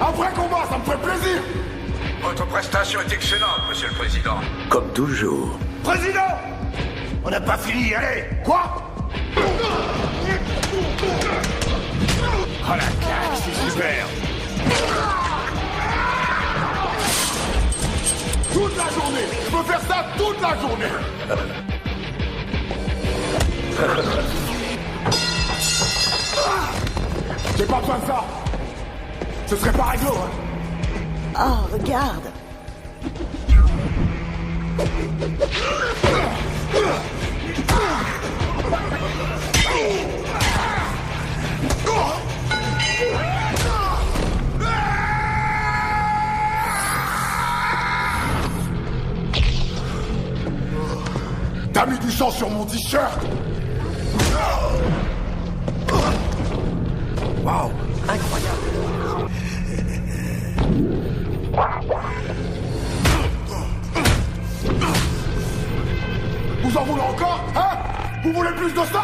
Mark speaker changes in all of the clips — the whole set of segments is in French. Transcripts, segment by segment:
Speaker 1: Un vrai combat, ça me ferait plaisir.
Speaker 2: Votre prestation est excellente, monsieur le président.
Speaker 3: Comme toujours.
Speaker 1: Président! On n'a pas fini, allez! Quoi? Oh la claque, c'est super! Toute la journée! Je peux faire ça toute la journée! J'ai pas besoin de ça! Ce serait pas réglo, hein!
Speaker 4: Oh, regarde!
Speaker 1: T'as mis du sang sur mon t-shirt!
Speaker 3: Waouh, incroyable.
Speaker 1: Vous en voulez encore, hein? Vous voulez plus de ça?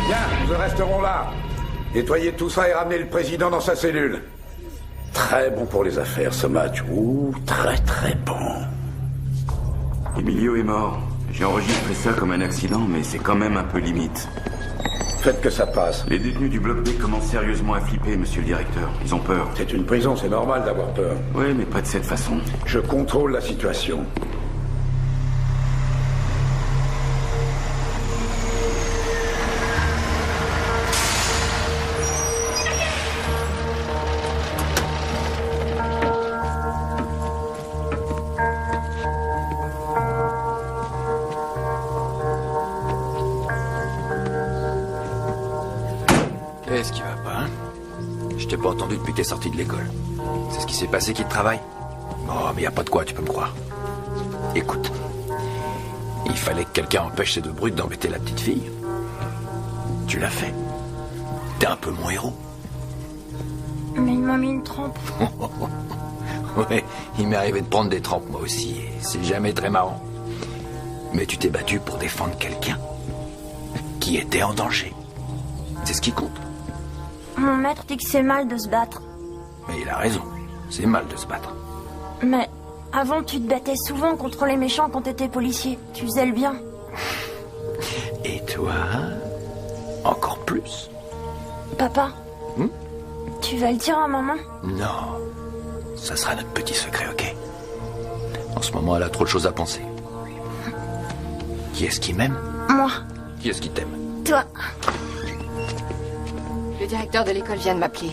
Speaker 2: Bien, nous resterons là. Nettoyez tout ça et ramenez le président dans sa cellule.
Speaker 3: Très bon pour les affaires, ce match. Ouh, très très bon.
Speaker 5: Emilio est mort. J'ai enregistré ça comme un accident, mais c'est quand même un peu limite.
Speaker 3: Faites que ça passe.
Speaker 5: Les détenus du bloc B commencent sérieusement à flipper, monsieur le directeur. Ils ont peur.
Speaker 3: C'est une prison, c'est normal d'avoir peur.
Speaker 5: Oui, mais pas de cette façon.
Speaker 3: Je contrôle la situation.
Speaker 6: Qu'est-ce qui va pas, hein? Je t'ai pas entendu depuis que t'es sorti de l'école. C'est ce qui s'est passé qui te travaille? Oh, mais y a pas de quoi, tu peux me croire. Écoute, il fallait que quelqu'un empêche ces deux brutes d'embêter la petite fille. Tu l'as fait. T'es un peu mon héros.
Speaker 7: Mais il m'a mis une trempe.
Speaker 6: Ouais, il m'est arrivé de prendre des trempes moi aussi, et c'est jamais très marrant. Mais tu t'es battu pour défendre quelqu'un qui était en danger. C'est ce qui compte.
Speaker 7: Mon maître dit que c'est mal de se battre.
Speaker 6: Mais il a raison, c'est mal de se battre.
Speaker 7: Mais avant, tu te battais souvent contre les méchants quand t'étais policier. Tu faisais le bien.
Speaker 6: Et toi, encore plus.
Speaker 7: Papa, tu vas le dire à maman?
Speaker 6: Non, ça sera notre petit secret, ok? En ce moment, elle a trop de choses à penser. Qui est-ce qui m'aime?
Speaker 7: Moi.
Speaker 6: Qui est-ce qui t'aime?
Speaker 7: Toi.
Speaker 8: Le directeur de l'école vient de m'appeler.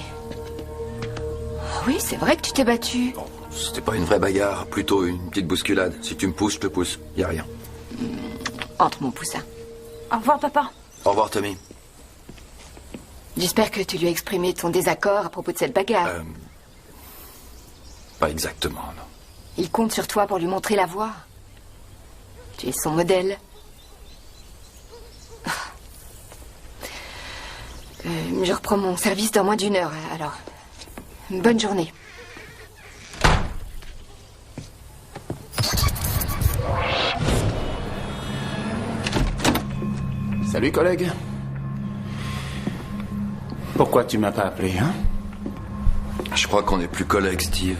Speaker 8: Oui, c'est vrai que tu t'es battu.
Speaker 6: Bon, c'était pas une vraie bagarre, plutôt une petite bousculade. Si tu me pousses, je te pousse. Y a rien.
Speaker 8: Entre mon poussin.
Speaker 7: Au revoir, papa.
Speaker 6: Au revoir, Tommy.
Speaker 8: J'espère que tu lui as exprimé ton désaccord à propos de cette bagarre.
Speaker 6: Pas exactement, non.
Speaker 8: Il compte sur toi pour lui montrer la voie. Tu es son modèle. Je reprends mon service dans moins d'1 heure, alors. Bonne journée.
Speaker 9: Salut, collègue. Pourquoi tu m'as pas appelé, hein?
Speaker 6: Je crois qu'on n'est plus collègues, Steve.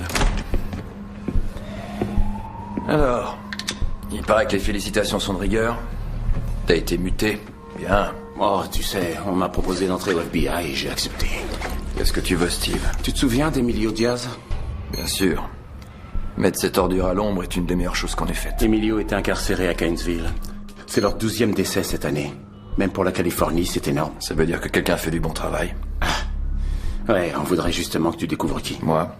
Speaker 6: Alors, il paraît que les félicitations sont de rigueur. T'as été muté. Bien.
Speaker 9: Oh, tu sais, on m'a proposé d'entrer au FBI et j'ai accepté.
Speaker 6: Qu'est-ce que tu veux, Steve?
Speaker 9: Tu te souviens d'Emilio Diaz?
Speaker 6: Bien sûr. Mettre cette ordure à l'ombre est une des meilleures choses qu'on ait faites.
Speaker 9: Emilio était incarcéré à Gainesville. C'est leur 12e décès cette année. Même pour la Californie, c'est énorme.
Speaker 6: Ça veut dire que quelqu'un fait du bon travail.
Speaker 9: Ouais, on voudrait justement que tu découvres qui.
Speaker 6: Moi?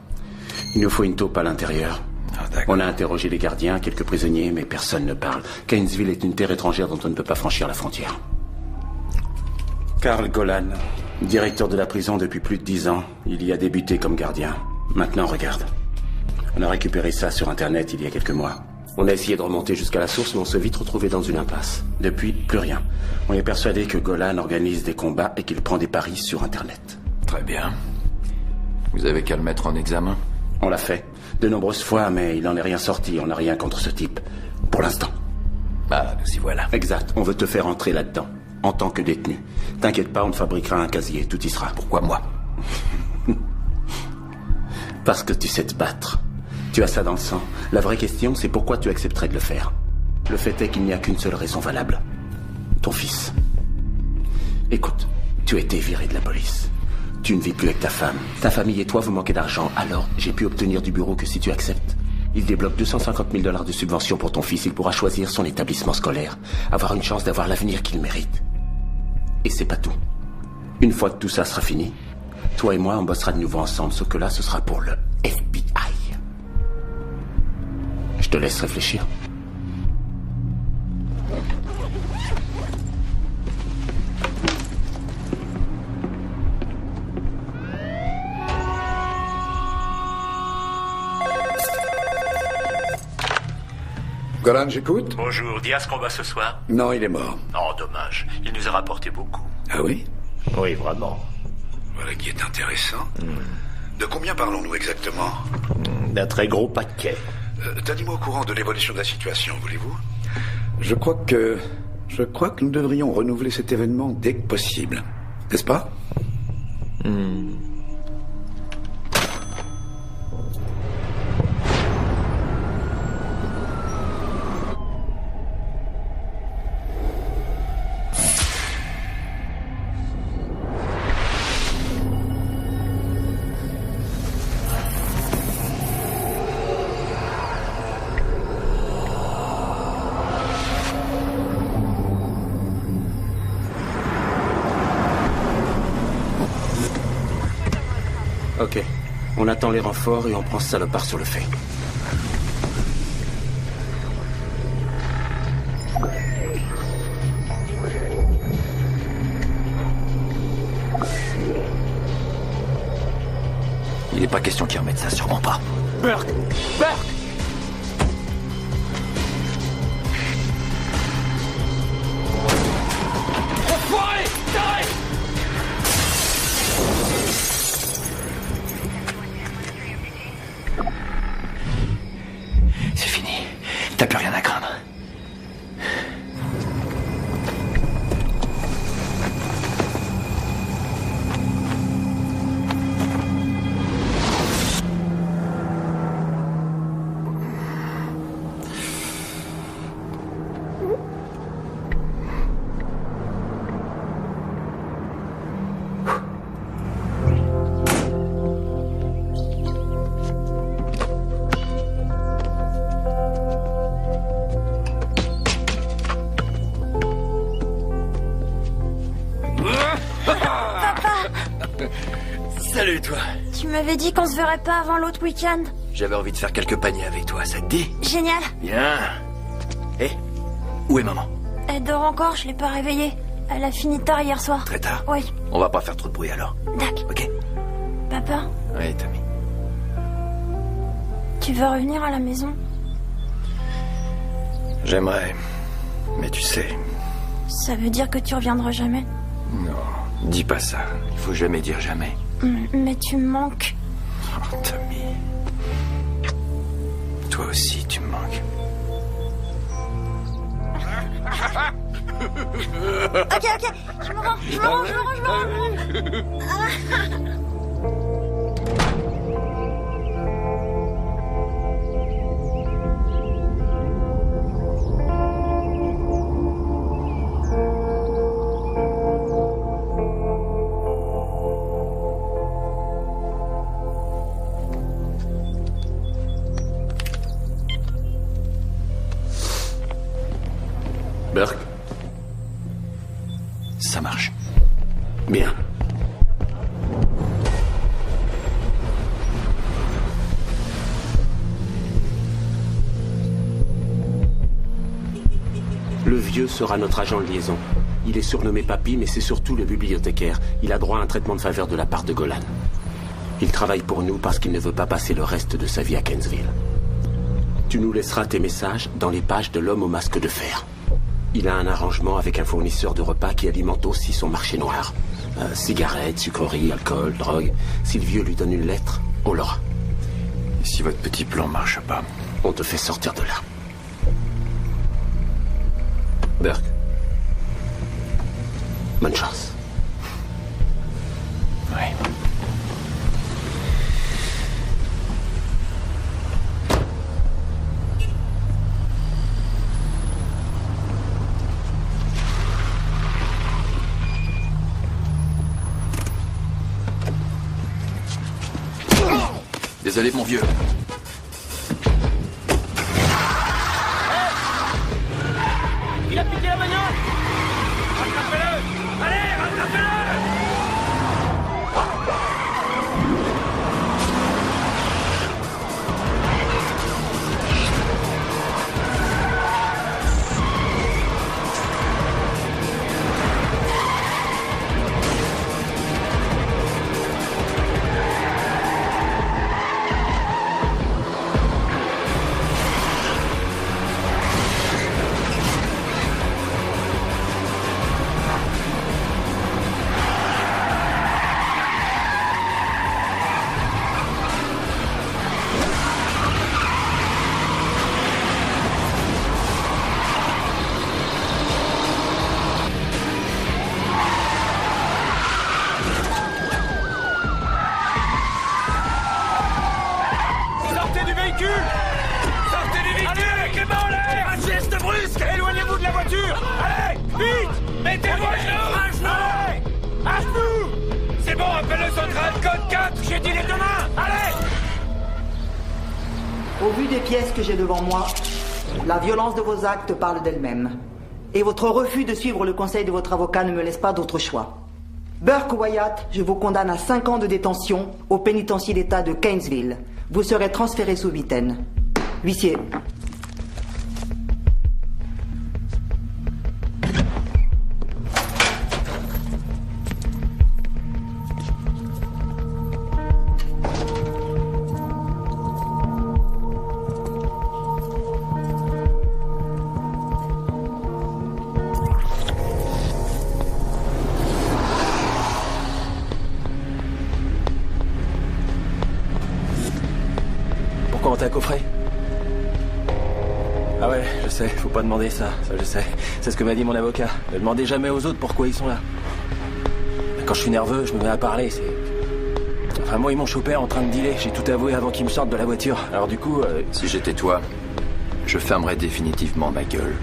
Speaker 9: Il nous faut une taupe à l'intérieur.
Speaker 6: Ah, d'accord.
Speaker 9: On a interrogé les gardiens, quelques prisonniers, mais personne ne parle. Gainesville est une terre étrangère dont on ne peut pas franchir la frontière. Carl Golan, directeur de la prison depuis plus de 10 ans. Il y a débuté comme gardien. Maintenant, regarde. On a récupéré ça sur Internet il y a quelques mois. On a essayé de remonter jusqu'à la source, mais on s'est vite retrouvé dans une impasse. Depuis, plus rien. On est persuadé que Golan organise des combats et qu'il prend des paris sur Internet.
Speaker 6: Très bien. Vous avez qu'à le mettre en examen?
Speaker 9: On l'a fait. De nombreuses fois, mais il n'en est rien sorti. On n'a rien contre ce type. Pour l'instant.
Speaker 6: Ah, nous y voilà.
Speaker 9: Exact. On veut te faire entrer là-dedans. En tant que détenu. T'inquiète pas, on te fabriquera un casier. Tout y sera.
Speaker 6: Pourquoi moi?
Speaker 9: Parce que tu sais te battre. Tu as ça dans le sang. La vraie question, c'est pourquoi tu accepterais de le faire. Le fait est qu'il n'y a qu'une seule raison valable. Ton fils. Écoute, tu as été viré de la police. Tu ne vis plus avec ta femme. Ta famille et toi, vous manquez d'argent. Alors, j'ai pu obtenir du bureau que si tu acceptes. Il débloque 250 000 $ de subvention pour ton fils. Il pourra choisir son établissement scolaire. Avoir une chance d'avoir l'avenir qu'il mérite. Et c'est pas tout. Une fois que tout ça sera fini, toi et moi, on bossera de nouveau ensemble. Sauf que là, ce sera pour le FBI. Je te laisse réfléchir.
Speaker 2: Golan, j'écoute.
Speaker 10: Bonjour, Diaz combat ce soir?
Speaker 2: Non, il est mort.
Speaker 10: Oh, dommage. Il nous a rapporté beaucoup.
Speaker 2: Ah oui?
Speaker 10: Oui, vraiment.
Speaker 2: Voilà qui est intéressant. De combien parlons-nous exactement?
Speaker 10: D'un très gros paquet.
Speaker 2: Tenez-moi au courant de l'évolution de la situation, voulez-vous? Je crois que nous devrions renouveler cet événement dès que possible. N'est-ce pas?
Speaker 9: Ok. On attend les renforts et on prend ce salopard sur le fait.
Speaker 6: Il n'est pas question qu'ils remettent ça, sûrement pas.
Speaker 10: Burke! Burke! Enfoiré! T'arrêtes!
Speaker 6: C'est fini. T'as plus rien à craindre. Salut, toi.
Speaker 7: Tu m'avais dit qu'on se verrait pas avant l'autre week-end.
Speaker 6: J'avais envie de faire quelques paniers avec toi, ça te dit?
Speaker 7: Génial.
Speaker 6: Bien. Eh, où est maman?
Speaker 7: Elle dort encore, je l'ai pas réveillée. Elle a fini tard hier soir.
Speaker 6: Très tard?
Speaker 7: Oui.
Speaker 6: On va pas faire trop de bruit alors.
Speaker 7: D'accord.
Speaker 6: Ok?
Speaker 7: Papa,
Speaker 6: Oui, Tommy.
Speaker 7: tu veux revenir à la maison?
Speaker 6: J'aimerais. Mais tu sais...
Speaker 7: Ça veut dire que tu reviendras jamais?
Speaker 6: Non, dis pas ça. Il faut jamais dire jamais.
Speaker 7: Mais tu me manques.
Speaker 6: Oh, Tommy. Toi aussi, tu me manques.
Speaker 7: Ok, je me rends.
Speaker 9: Burke?
Speaker 6: Ça marche.
Speaker 9: Bien. Le vieux sera notre agent de liaison. Il est surnommé Papy, mais c'est surtout le bibliothécaire. Il a droit à un traitement de faveur de la part de Golan. Il travaille pour nous parce qu'il ne veut pas passer le reste de sa vie à Kensville. Tu nous laisseras tes messages dans les pages de l'homme au masque de fer. Il a un arrangement avec un fournisseur de repas qui alimente aussi son marché noir. Cigarettes, sucreries, alcool, drogue. Si le vieux lui donne une lettre, on l'aura.
Speaker 6: Et si votre petit plan marche pas,
Speaker 9: on te fait sortir de là. Burke. Bonne chance.
Speaker 6: Oui. Désolé, mon vieux.
Speaker 10: Il a piqué la bagnole! Rattrapez-le! Allez, rattrapez-le!
Speaker 4: Au vu des pièces que j'ai devant moi, la violence de vos actes parle d'elle-même. Et votre refus de suivre le conseil de votre avocat ne me laisse pas d'autre choix. Burke Wyatt, je vous condamne à 5 ans de détention au pénitencier d'État de Keynesville. Vous serez transféré sous Vitaine. Huissier.
Speaker 11: Pourquoi on t'a coffré? Ah ouais, je sais, faut pas demander ça, je sais. C'est ce que m'a dit mon avocat. Ne demandez jamais aux autres pourquoi ils sont là. Quand je suis nerveux, je me mets à parler, c'est... Enfin, moi, ils m'ont chopé en train de dealer. J'ai tout avoué avant qu'ils me sortent de la voiture. Alors du coup...
Speaker 6: Si j'étais toi, je fermerais définitivement ma gueule.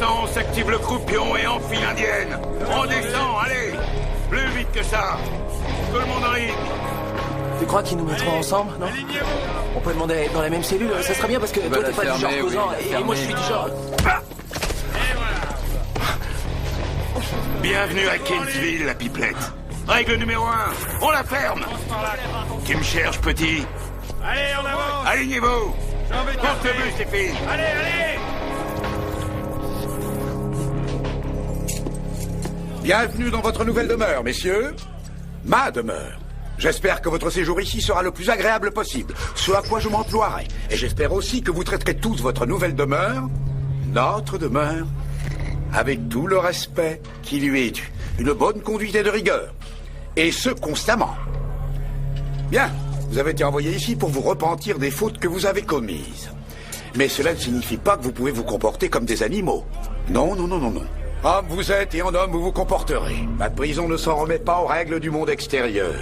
Speaker 3: On s'active le croupion et enfile l'indienne. On descend, allez. Plus vite que ça. Tout le monde en ligne.
Speaker 11: Tu crois qu'ils nous mettront ensemble, non? On peut demander à être dans la même cellule, ça serait bien parce que toi t'es pas du genre causant et moi je suis du genre...
Speaker 3: Bienvenue à Keynesville, la pipelette. Règle numéro 1, on la ferme. Qui me cherche, petit?
Speaker 10: Allez, en avant.
Speaker 3: Alignez-vous. Courte bus, les filles.
Speaker 10: Allez, allez.
Speaker 2: Bienvenue dans votre nouvelle demeure, messieurs. Ma demeure. J'espère que votre séjour ici sera le plus agréable possible, ce à quoi je m'emploierai. Et j'espère aussi que vous traiterez tous votre nouvelle demeure, notre demeure, avec tout le respect qui lui est dû. Une bonne conduite et de rigueur. Et ce, constamment. Bien, vous avez été envoyé ici pour vous repentir des fautes que vous avez commises. Mais cela ne signifie pas que vous pouvez vous comporter comme des animaux. Non, non, non, non, non. Homme vous êtes et en homme vous vous comporterez. Ma prison ne s'en remet pas aux règles du monde extérieur.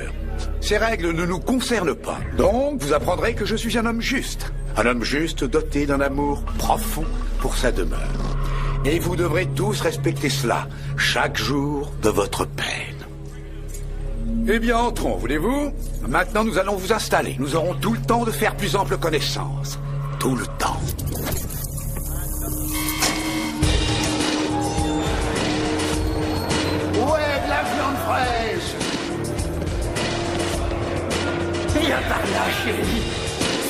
Speaker 2: Ces règles ne nous concernent pas. Donc, vous apprendrez que je suis un homme juste. Un homme juste doté d'un amour profond pour sa demeure. Et vous devrez tous respecter cela, chaque jour de votre peine. Eh bien, entrons, voulez-vous? Maintenant, nous allons vous installer. Nous aurons tout le temps de faire plus ample connaissance. Tout le temps.
Speaker 3: Ouais, de la viande fraîche. Viens par là, chérie.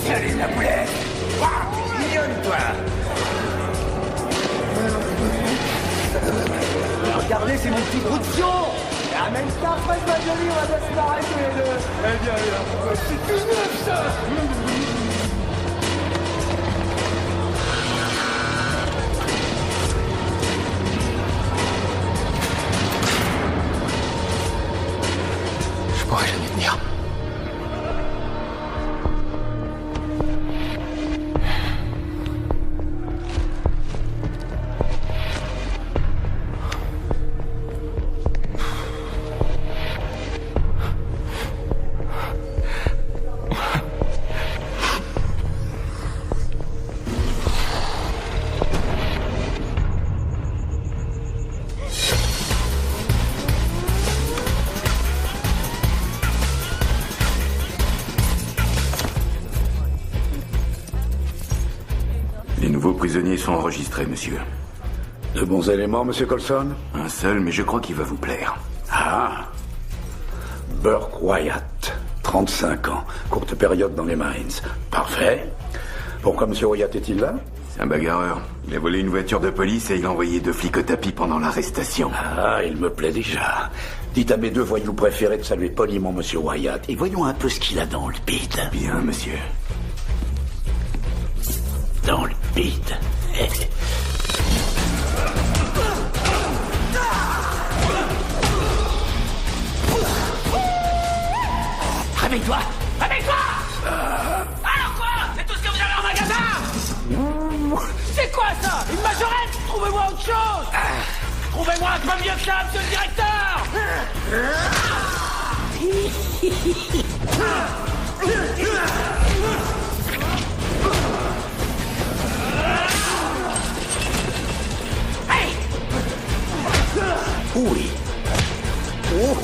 Speaker 3: Salut, la poulette. Mignonne, toi.
Speaker 4: Regardez, c'est mon petit bout de fion.
Speaker 10: Ramène ça, fraise, ma jolie, on va bien se marrer tous les deux. Eh bien, c'est tout neuf, ça.
Speaker 6: Je pourrais jamais tenir.
Speaker 5: Les nouveaux prisonniers sont enregistrés, monsieur.
Speaker 2: De bons éléments, monsieur Coulson?
Speaker 5: Un seul, mais je crois qu'il va vous plaire.
Speaker 2: Ah. Burke Wyatt, 35 ans, courte période dans les Marines. Parfait. Pourquoi monsieur Wyatt est-il là?
Speaker 5: C'est un bagarreur. Il a volé une voiture de police et il a envoyé 2 flics au tapis pendant l'arrestation.
Speaker 2: Ah, il me plaît déjà. Dites à mes 2 voyous préférés de saluer poliment monsieur Wyatt et voyons un peu ce qu'il a dans le bide.
Speaker 5: Bien, monsieur.
Speaker 2: Dans le bide.
Speaker 10: Réveille-toi! Réveille-toi! Alors quoi? C'est tout ce que vous avez en magasin? C'est quoi ça? Une majorette? Trouvez-moi autre chose! Trouvez-moi un peu mieux que ça, monsieur le directeur!
Speaker 2: Oui. Oh.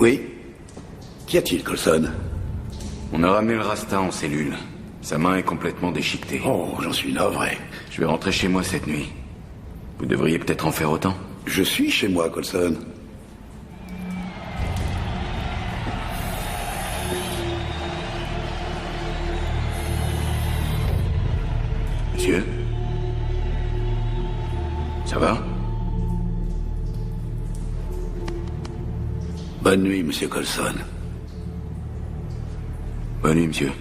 Speaker 2: Oui? Qu'y a-t-il, Coulson?
Speaker 5: On a ramené le Rasta en cellule. Sa main est complètement déchiquetée.
Speaker 2: Oh, j'en suis navré.
Speaker 5: Je vais rentrer chez moi cette nuit. Vous devriez peut-être en faire autant.
Speaker 2: Je suis chez moi, Coulson.
Speaker 5: Monsieur? Ça va?
Speaker 2: Bonne nuit, monsieur Coulson.
Speaker 5: Bonne nuit, monsieur.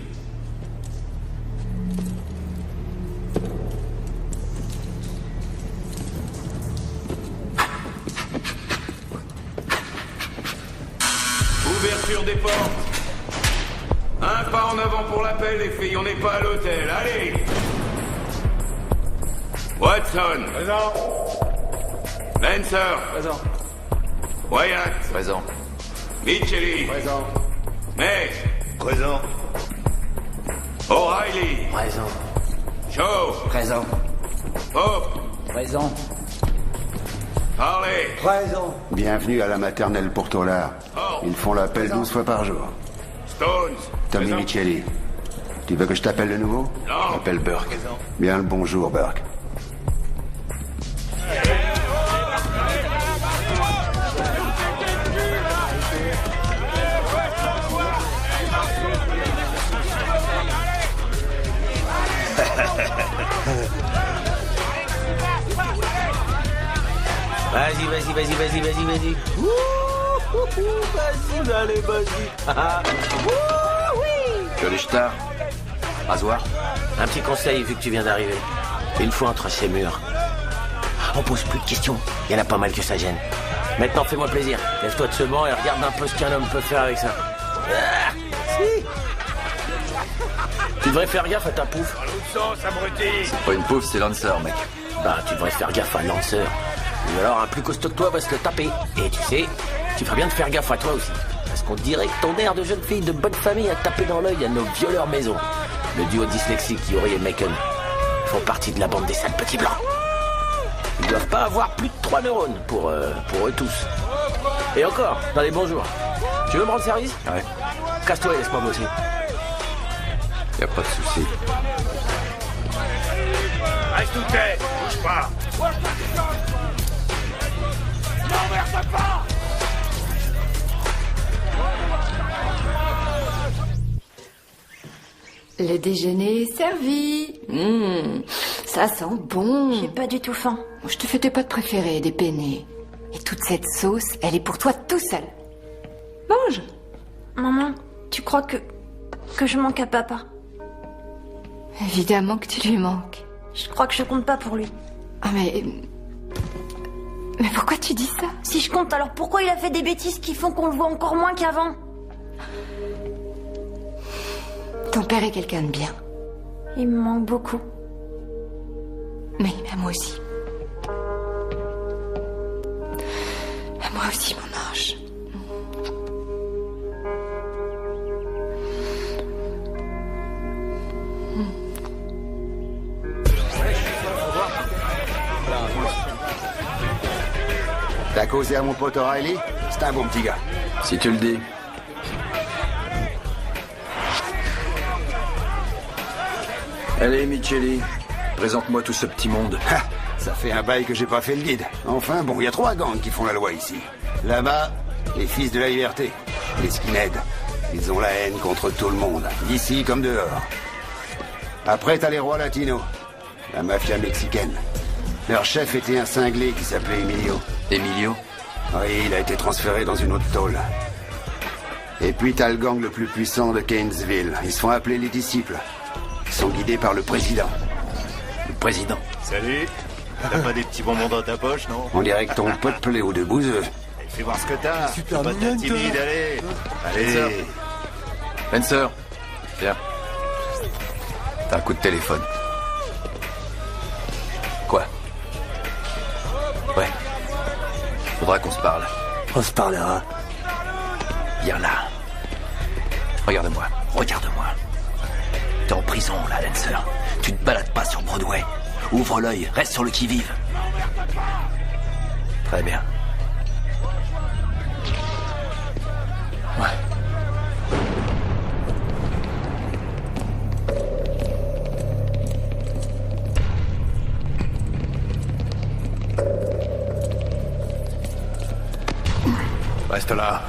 Speaker 3: Ouverture des portes. Un pas en avant pour l'appel, les filles, on n'est pas à l'hôtel. Allez! Watson.
Speaker 10: Présent.
Speaker 3: Lancer.
Speaker 10: Présent.
Speaker 3: Wyatt.
Speaker 6: Présent.
Speaker 3: Micheli.
Speaker 10: Présent.
Speaker 3: May.
Speaker 10: Présent.
Speaker 3: O'Reilly.
Speaker 10: Présent.
Speaker 3: Shaw.
Speaker 10: Présent.
Speaker 3: Pope.
Speaker 10: Présent.
Speaker 3: Harley.
Speaker 10: Présent.
Speaker 12: Bienvenue à la maternelle pour Tollard. Ils font l'appel 12 fois par jour.
Speaker 3: Stones.
Speaker 12: Tommy
Speaker 3: Présent.
Speaker 12: Micheli. Tu veux que je t'appelle le nouveau?
Speaker 3: Non.
Speaker 12: Appelle Burke.
Speaker 3: Présent.
Speaker 12: Bien le bonjour, Burke.
Speaker 10: Vas-y. Vas-y, allez, vas-y.
Speaker 6: Tu as les stars? Rasoir?
Speaker 10: Un petit conseil vu que tu viens d'arriver. Une fois entre ces murs, on pose plus de questions. Il y en a pas mal que ça gêne. Maintenant, fais-moi plaisir. Lève-toi de ce banc et regarde un peu ce qu'un homme peut faire avec ça. Si.
Speaker 11: Tu devrais faire gaffe à ta pouffe.
Speaker 3: Dans l'autre sens, abruti.
Speaker 6: C'est pas une pauvre, c'est Lancer, mec.
Speaker 11: Bah, tu devrais faire gaffe à Lancer. Ou alors un plus costaud que toi va se le taper. Et tu sais, tu ferais bien de faire gaffe à toi aussi. Parce qu'on dirait que ton air de jeune fille de bonne famille a tapé dans l'œil à nos violeurs maison. Le duo dyslexique Yuri et Macon font partie de la bande des sales petits blancs. Ils doivent pas avoir plus de 3 neurones pour eux tous. Et encore, dans les bons jours. Tu veux me rendre service?
Speaker 6: Ouais.
Speaker 11: Casse-toi et laisse-moi bosser.
Speaker 6: Y a pas de souci.
Speaker 3: Reste où t'es, bouge pas. N'emmerde pas.
Speaker 8: Le déjeuner est servi. Ça sent bon.
Speaker 7: J'ai pas du tout faim.
Speaker 8: Je te fais tes pâtes préférées, des penne. Et toute cette sauce, elle est pour toi tout seul. Mange.
Speaker 7: Maman, tu crois que je manque à papa?
Speaker 8: Évidemment que tu lui manques.
Speaker 7: Je crois que je compte pas pour lui.
Speaker 8: Ah mais pourquoi tu dis ça?
Speaker 7: Si je compte, alors pourquoi il a fait des bêtises qui font qu'on le voit encore moins qu'avant?
Speaker 8: Ton père est quelqu'un de bien.
Speaker 7: Il me manque beaucoup.
Speaker 8: Mais à moi aussi. À moi aussi, mon ange.
Speaker 12: T'as causé à mon pote O'Reilly? C'est un bon petit gars.
Speaker 6: Si tu le dis. Allez, Micheli, présente-moi tout ce petit monde.
Speaker 12: Ha, ça fait un bail que j'ai pas fait le guide. Enfin, bon, il y a 3 gangs qui font la loi ici. Là-bas, les fils de la liberté, les skinheads. Ils ont la haine contre tout le monde, ici comme dehors. Après, t'as les rois latinos, la mafia mexicaine. Leur chef était un cinglé qui s'appelait Emilio.
Speaker 6: Emilio?
Speaker 12: Oui, il a été transféré dans une autre tôle. Et puis t'as le gang le plus puissant de Gainesville. Ils se font appeler les disciples. Ils sont guidés par le président.
Speaker 6: Le président?
Speaker 13: Salut. T'as pas des petits bonbons dans ta poche, non?
Speaker 12: On dirait que ton pote plaît aux 2 bouseux.
Speaker 13: Fais voir ce que t'as.
Speaker 1: Super
Speaker 13: pas
Speaker 1: mignonne,
Speaker 13: timide,
Speaker 1: toi.
Speaker 13: allez. Allez.
Speaker 6: Spencer, viens. T'as un coup de téléphone. Quoi? Ouais. Faudra qu'on se parle.
Speaker 11: On se parlera.
Speaker 6: Viens là. Regarde-moi. Regarde-moi. T'es en prison, là, Lancer. Tu te balades pas sur Broadway. Ouvre l'œil, reste sur le qui-vive. Très bien. Ouais. Reste là.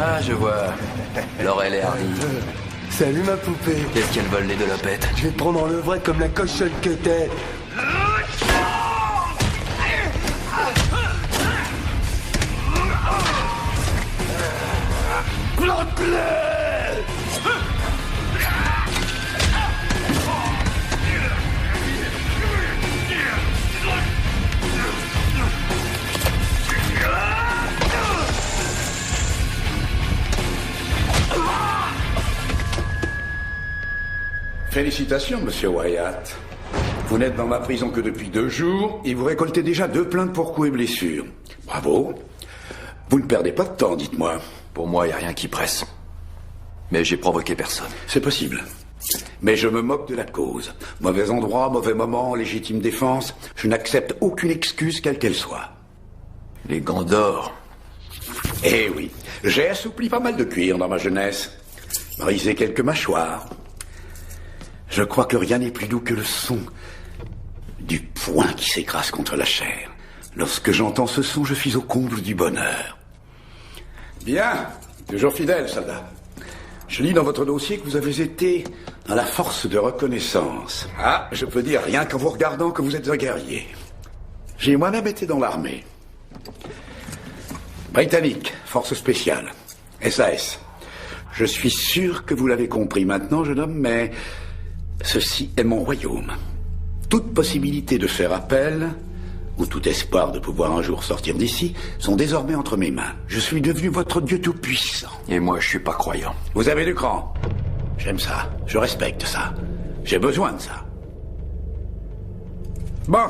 Speaker 6: Ah, je vois. Laurel et Hardy.
Speaker 1: Salut ma poupée.
Speaker 6: Qu'est-ce qu'elle vole les 2 lopettes?
Speaker 1: Je vais te prendre en levrette comme la cochonne que t'es. Plante-les!
Speaker 2: Félicitations, monsieur Wyatt. Vous n'êtes dans ma prison que depuis 2 jours et vous récoltez déjà 2 plaintes pour coups et blessures. Bravo. Vous ne perdez pas de temps, dites-moi.
Speaker 6: Pour moi, y a rien qui presse. Mais j'ai provoqué personne.
Speaker 2: C'est possible. Mais je me moque de la cause. Mauvais endroit, mauvais moment, légitime défense. Je n'accepte aucune excuse, quelle qu'elle soit.
Speaker 6: Les gants d'or.
Speaker 2: Eh oui, j'ai assoupli pas mal de cuir dans ma jeunesse. Brisé quelques mâchoires. Je crois que rien n'est plus doux que le son du poing qui s'écrase contre la chair. Lorsque j'entends ce son, je suis au comble du bonheur. Bien, toujours fidèle, soldat. Je lis dans votre dossier que vous avez été dans la force de reconnaissance. Ah, je peux dire rien qu'en vous regardant que vous êtes un guerrier. J'ai moi-même été dans l'armée. Britannique, force spéciale, SAS. Je suis sûr que vous l'avez compris maintenant, jeune homme, mais ceci est mon royaume. Toute possibilité de faire appel ou tout espoir de pouvoir un jour sortir d'ici, sont désormais entre mes mains. Je suis devenu votre Dieu tout-puissant.
Speaker 6: Et moi, je suis pas croyant.
Speaker 2: Vous avez du cran. J'aime ça. Je respecte ça. J'ai besoin de ça. Bon.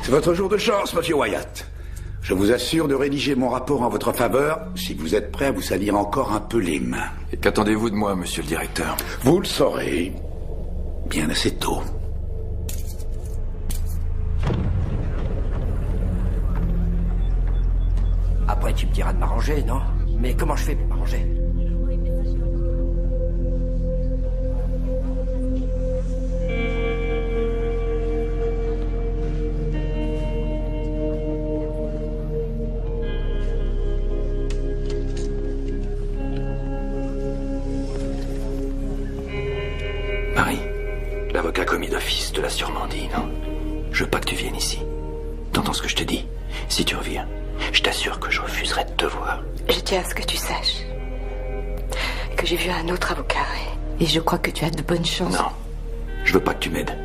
Speaker 2: C'est votre jour de chance, monsieur Wyatt. Je vous assure de rédiger mon rapport en votre faveur si vous êtes prêt à vous salir encore un peu les mains.
Speaker 6: Et qu'attendez-vous de moi, monsieur le directeur?
Speaker 2: Vous le saurez bien assez tôt.
Speaker 10: Après, tu me diras de m'arranger, non? Mais comment je fais pour m'arranger?
Speaker 6: Marie, l'avocat commis d'office te l'a sûrement dit, non? Je veux pas que tu viennes ici. T'entends ce que je te dis? Si tu reviens, je t'assure que je refuserai de te voir.
Speaker 8: Je tiens à ce que tu saches que j'ai vu un autre avocat et je crois que tu as de bonnes chances.
Speaker 6: Non, je veux pas que tu m'aides.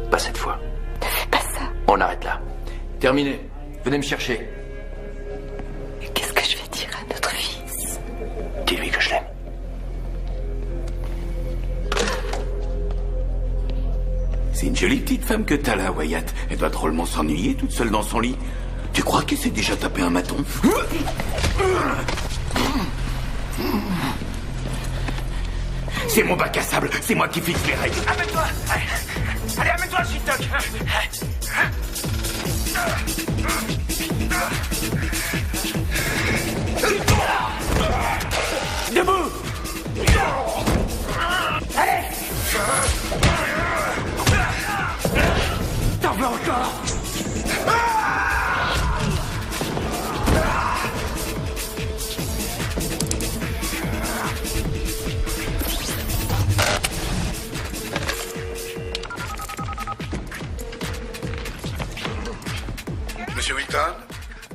Speaker 6: Pas cette fois.
Speaker 8: Ne fais pas ça.
Speaker 6: On arrête là. Terminé. Venez me chercher.
Speaker 8: Qu'est-ce que je vais dire à notre fils?
Speaker 6: Dis-lui que je l'aime.
Speaker 5: C'est une jolie petite femme que t'as là, Wyatt. Elle doit drôlement s'ennuyer toute seule dans son lit. Tu crois qu'elle s'est déjà tapé un maton? C'est mon bac à sable, c'est moi qui fixe les règles.
Speaker 10: Amène-toi! Allez, amène-toi, Shintok! Debout! Allez! T'en veux encore?
Speaker 2: Monsieur Wilton,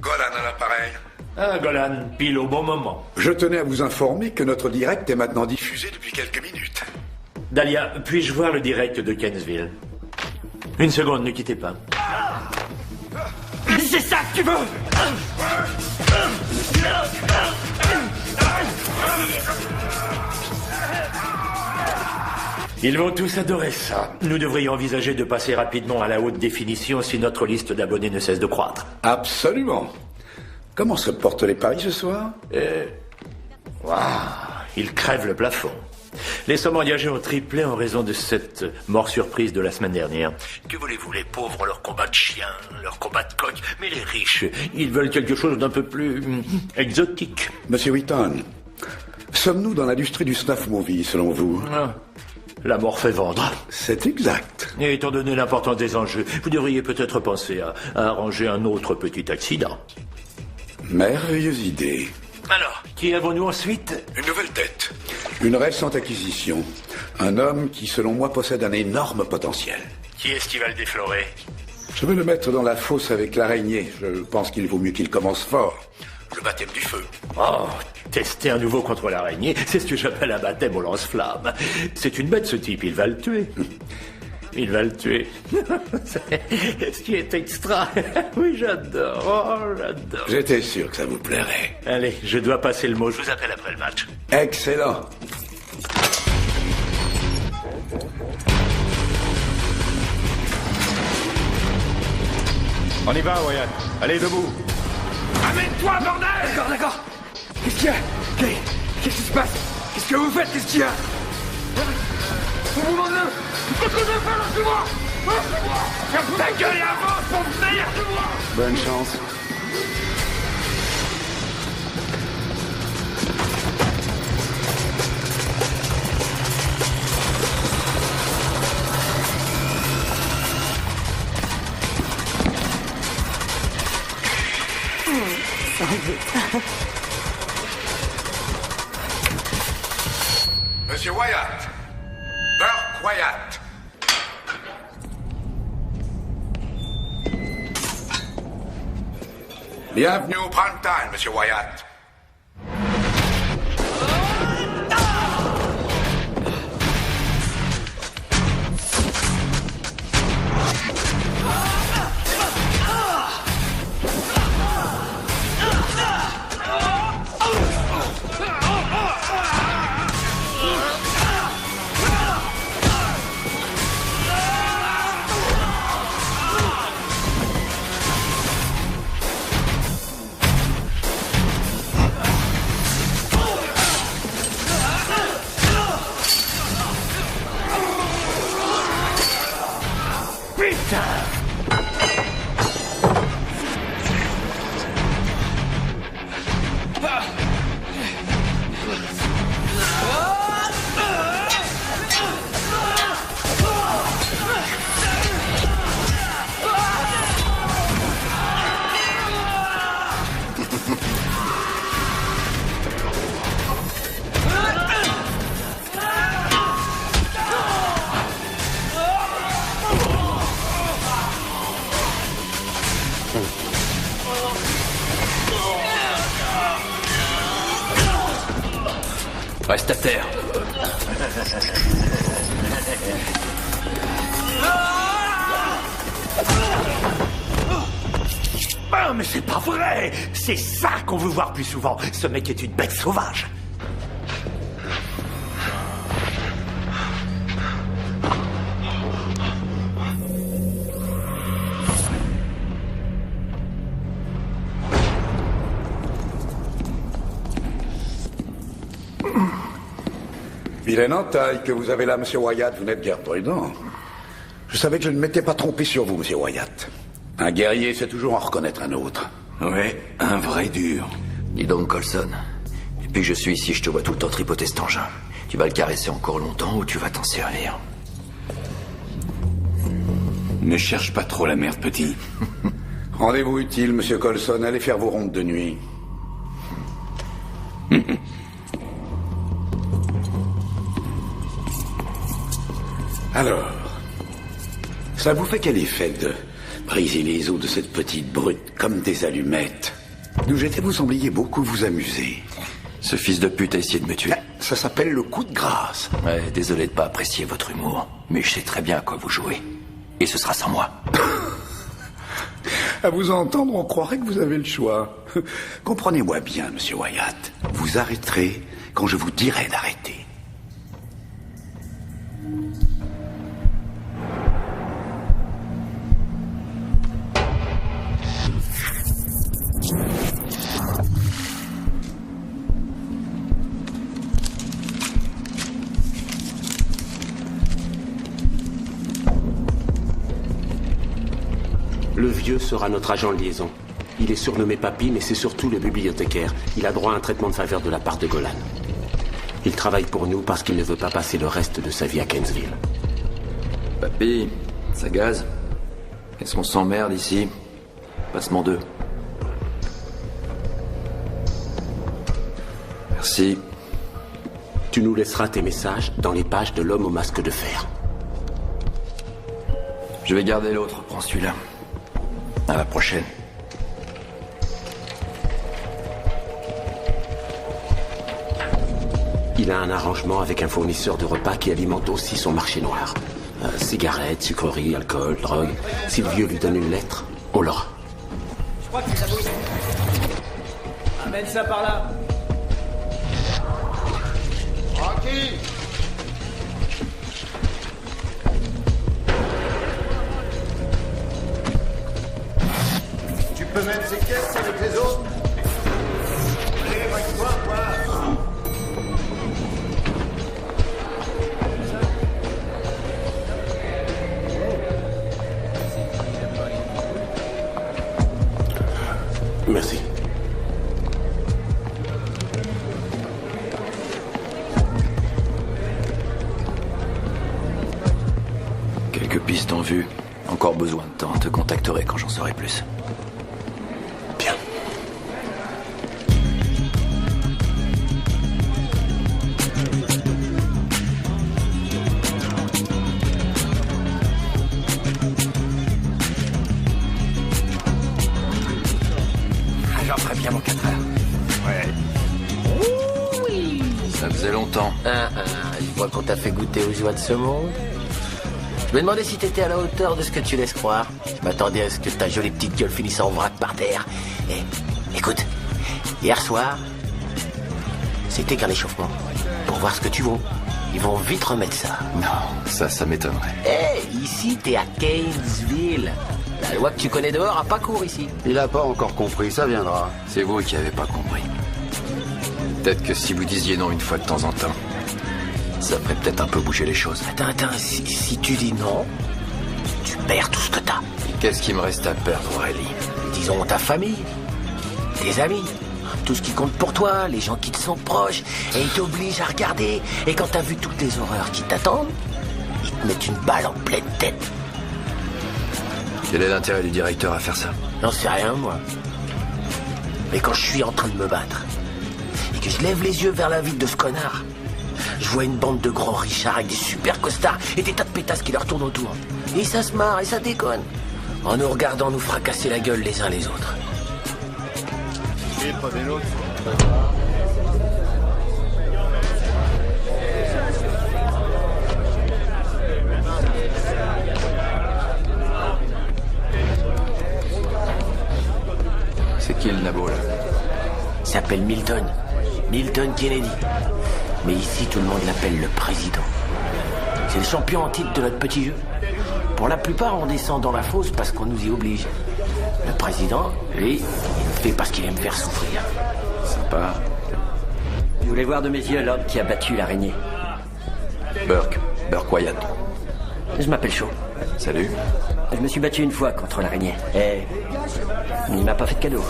Speaker 2: Golan à l'appareil.
Speaker 14: Ah, Golan, pile au bon moment.
Speaker 2: Je tenais à vous informer que notre direct est maintenant diffusé depuis quelques minutes.
Speaker 14: Dahlia, puis-je voir le direct de Kensville? Une seconde, ne quittez pas.
Speaker 10: C'est ça que tu veux!
Speaker 14: Ils vont tous adorer ça. Nous devrions envisager de passer rapidement à la haute définition si notre liste d'abonnés ne cesse de croître.
Speaker 2: Absolument. Comment se portent les paris ce soir?
Speaker 14: Waouh, ils crèvent le plafond. Les sommes engagées ont triplé en raison de cette mort surprise de la semaine dernière. Que voulez-vous, les pauvres ont leur combat de chien, leur combat de coq, mais les riches, ils veulent quelque chose d'un peu plus exotique.
Speaker 2: Monsieur Wheaton, sommes-nous dans l'industrie du snuff movie, selon vous?
Speaker 14: La mort fait vendre.
Speaker 2: C'est exact.
Speaker 14: Et étant donné l'importance des enjeux, vous devriez peut-être penser à arranger un autre petit accident.
Speaker 2: Merveilleuse idée.
Speaker 14: Alors, qui avons-nous ensuite?
Speaker 2: Une nouvelle tête. Une récente acquisition. Un homme qui, selon moi, possède un énorme potentiel.
Speaker 14: Qui est-ce qui va le déflorer?
Speaker 2: Je vais le mettre dans la fosse avec l'araignée. Je pense qu'il vaut mieux qu'il commence fort. Le baptême du feu.
Speaker 14: Oh, tester un nouveau contre l'araignée, c'est ce que j'appelle un baptême au lance-flamme. C'est une bête, ce type, il va le tuer. Il va le tuer. Ce qui est extra. Oui, j'adore. Oh, j'adore.
Speaker 2: J'étais sûr que ça vous plairait.
Speaker 14: Allez, je dois passer le mot. Je vous appelle après le match.
Speaker 2: Excellent.
Speaker 14: On y va, Wyatt. Allez, debout.
Speaker 10: Amène-toi, bordel!
Speaker 1: D'accord. Qu'est-ce qu'il y a? Qu'est-ce qui se passe? Qu'est-ce que vous faites? Qu'est-ce qu'il y a? Vous vous demandez? Qu'est-ce que je fais là? Lâchez-moi! Lâchez-moi! Ferme ta gueule et avance, pauvre merde!
Speaker 12: Bonne chance.
Speaker 2: Monsieur Wyatt. Burke Wyatt. Bienvenue au prime time, Monsieur Wyatt.
Speaker 14: Ah, mais c'est pas vrai! C'est ça qu'on veut voir plus souvent. Ce mec est une bête sauvage.
Speaker 2: Vilaine entaille que vous avez là, Monsieur Wyatt. Vous n'êtes guère prudent. Je savais que je ne m'étais pas trompé sur vous, Monsieur Wyatt. Un guerrier sait toujours en reconnaître un autre.
Speaker 5: Ouais, un vrai dur. Dis donc, Coulson, depuis que je suis ici, je te vois tout le temps tripoter cet engin. Tu vas le caresser encore longtemps ou tu vas t'en servir?
Speaker 3: Ne cherche pas trop la merde, petit.
Speaker 2: Rendez-vous utile, Monsieur Coulson. Allez faire vos rondes de nuit. Alors, ça vous fait quel effet de briser les os de cette petite brute comme des allumettes? D'où j'étais, vous sembliez beaucoup vous amuser.
Speaker 5: Ce fils de pute a essayé de me tuer.
Speaker 2: Ça s'appelle le coup de grâce.
Speaker 5: Ouais, désolé de pas apprécier votre humour, mais je sais très bien à quoi vous jouez. Et ce sera sans moi.
Speaker 2: À vous entendre, on croirait que vous avez le choix. Comprenez-moi bien, Monsieur Wyatt. Vous arrêterez quand je vous dirai d'arrêter.
Speaker 9: Le vieux sera notre agent de liaison. Il est surnommé Papy, mais c'est surtout le bibliothécaire. Il a droit à un traitement de faveur de la part de Golan. Il travaille pour nous parce qu'il ne veut pas passer le reste de sa vie à Kainsville.
Speaker 5: Papy, ça gaze. Est-ce qu'on s'emmerde ici? Passement 2. Merci.
Speaker 9: Tu nous laisseras tes messages dans les pages de l'homme au masque de fer.
Speaker 5: Je vais garder l'autre, prends celui-là. À la prochaine.
Speaker 9: Il a un arrangement avec un fournisseur de repas qui alimente aussi son marché noir. Cigarettes, sucreries, alcool, drogue. Si le vieux lui donne une lettre, on l'aura.
Speaker 10: Je crois que c'est la bouche. Amène ça par là.
Speaker 12: Tranquille. Tu peux mettre ces caisses avec les autres? Allez, va-toi, quoi.
Speaker 9: Merci.
Speaker 5: Quelques pistes en vue. Encore besoin de temps. Te contacterai quand j'en saurai plus.
Speaker 9: Bien.
Speaker 5: J'en ferai bien mon 4 heures.
Speaker 3: Ouais.
Speaker 5: Oui. Ça faisait longtemps.
Speaker 10: Je vois qu'on t'a fait goûter aux joies de ce monde. Je me demandais si t'étais à la hauteur de ce que tu laisses croire. Je m'attendais à ce que ta jolie petite gueule finisse en vrac par terre. Et écoute, hier soir, c'était qu'un échauffement. Pour voir ce que tu vaux. Ils vont vite remettre ça.
Speaker 5: Non, ça m'étonnerait.
Speaker 10: Ici, t'es à Kainsville. La loi que tu connais dehors a pas cours ici.
Speaker 12: Il a pas encore compris, ça viendra.
Speaker 5: C'est vous qui avez pas compris. Peut-être que si vous disiez non une fois de temps en temps, ça ferait peut-être un peu bouger les choses.
Speaker 10: Attends, si tu dis non, tu perds tout ce que t'as.
Speaker 5: Et qu'est-ce qui me reste à perdre, Aurélie?
Speaker 10: Disons ta famille, tes amis, tout ce qui compte pour toi, les gens qui te sont proches, et ils t'obligent à regarder. Et quand t'as vu toutes les horreurs qui t'attendent, ils te mettent une balle en pleine tête.
Speaker 5: Quel est l'intérêt du directeur à faire ça?
Speaker 10: J'en sais rien, moi. Mais quand je suis en train de me battre, et que je lève les yeux vers la vie de ce connard, je vois une bande de grands richards avec des super costards et des tas de pétasses qui leur tournent autour. Et ça se marre et ça déconne. En nous regardant nous fracasser la gueule les uns les autres.
Speaker 12: Et prenez l'autre.
Speaker 10: s'appelle Milton. Milton Kennedy. Mais ici, tout le monde l'appelle le président. C'est le champion en titre de notre petit jeu. Pour la plupart, on descend dans la fosse parce qu'on nous y oblige. Le président, lui, il le fait parce qu'il aime faire souffrir.
Speaker 5: Sympa.
Speaker 10: Je voulais voir de mes yeux l'homme qui a battu l'araignée.
Speaker 5: Burke Wyatt.
Speaker 10: Je m'appelle Shaw.
Speaker 5: Salut.
Speaker 10: Je me suis battu une fois contre l'araignée. Et il m'a pas fait de cadeau.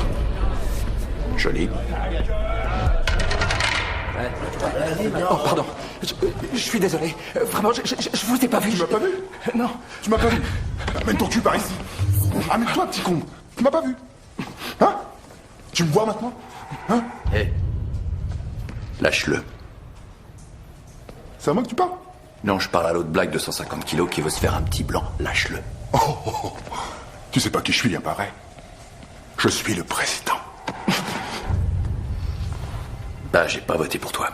Speaker 5: Joli.
Speaker 1: Oh, pardon. Je suis désolé. Vraiment, je vous ai pas vu.
Speaker 15: Tu m'as pas vu?
Speaker 1: Non.
Speaker 15: Tu m'as pas vu? Amène ton cul par ici. Amène-toi, petit con. Tu m'as pas vu? Hein? Tu me vois maintenant? Hein?
Speaker 5: Hé. Lâche-le.
Speaker 15: C'est à moi que tu parles?
Speaker 5: Non, je parle à l'autre blague de 150 kilos qui veut se faire un petit blanc. Lâche-le.
Speaker 15: Oh. Tu sais pas qui je suis, hein, pareil. Je suis le président.
Speaker 5: Bah, j'ai pas voté pour toi.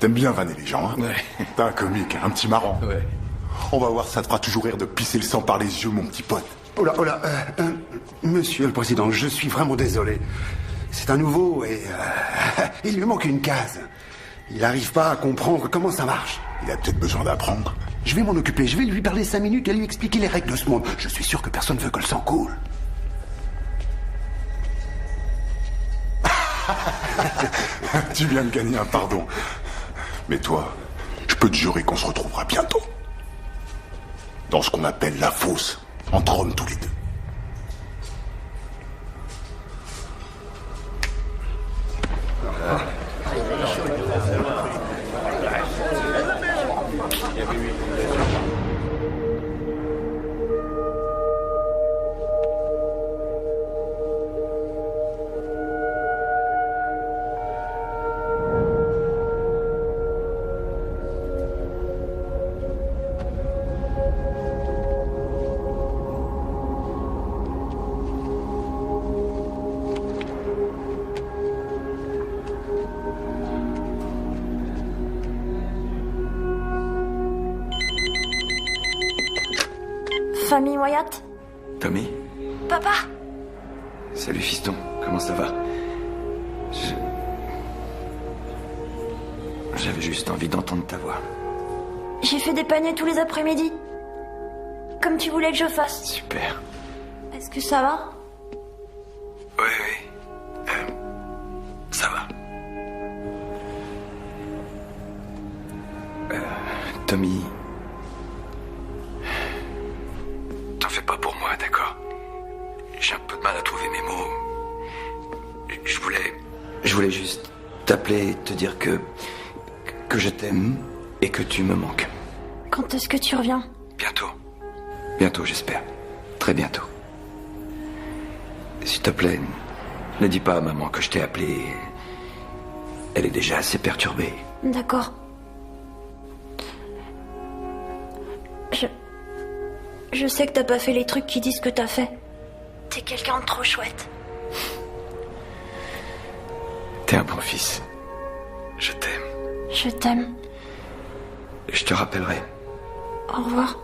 Speaker 15: T'aimes bien vanner les gens, hein?
Speaker 5: Ouais.
Speaker 15: T'es un comique, un petit marrant.
Speaker 5: Ouais.
Speaker 15: On va voir, ça te fera toujours rire de pisser le sang par les yeux, mon petit pote.
Speaker 12: Oh là, monsieur le président, je suis vraiment désolé. C'est un nouveau et il lui manque une case. Il n'arrive pas à comprendre comment ça marche.
Speaker 15: Il a peut-être besoin d'apprendre.
Speaker 12: Je vais m'en occuper, je vais lui parler 5 minutes et lui expliquer les règles de ce monde. Je suis sûr que personne ne veut que le sang coule.
Speaker 15: Tu viens de gagner un pardon. Mais toi, je peux te jurer qu'on se retrouvera bientôt. Dans ce qu'on appelle la fosse, entre hommes tous les deux.
Speaker 7: Famille Wyatt?
Speaker 5: Tommy?
Speaker 7: Papa?
Speaker 5: Salut fiston, comment ça va? J'avais juste envie d'entendre ta voix.
Speaker 7: J'ai fait des paniers tous les après-midi. Comme tu voulais que je fasse.
Speaker 5: Super.
Speaker 7: Est-ce que ça va?
Speaker 5: Oui. Ça va. Tommy... T'en fais pas pour moi, d'accord? J'ai un peu de mal à trouver mes mots. Je voulais juste t'appeler et te dire que je t'aime et que tu me manques.
Speaker 7: Quand est-ce que tu reviens?
Speaker 5: Bientôt. Bientôt, j'espère. Très bientôt. S'il te plaît, ne dis pas à maman que je t'ai appelé. Elle est déjà assez perturbée.
Speaker 7: D'accord. Je sais que t'as pas fait les trucs qui disent que t'as fait. T'es quelqu'un de trop chouette.
Speaker 5: T'es un bon fils. Je t'aime.
Speaker 7: Je t'aime.
Speaker 5: Je te rappellerai.
Speaker 7: Au revoir.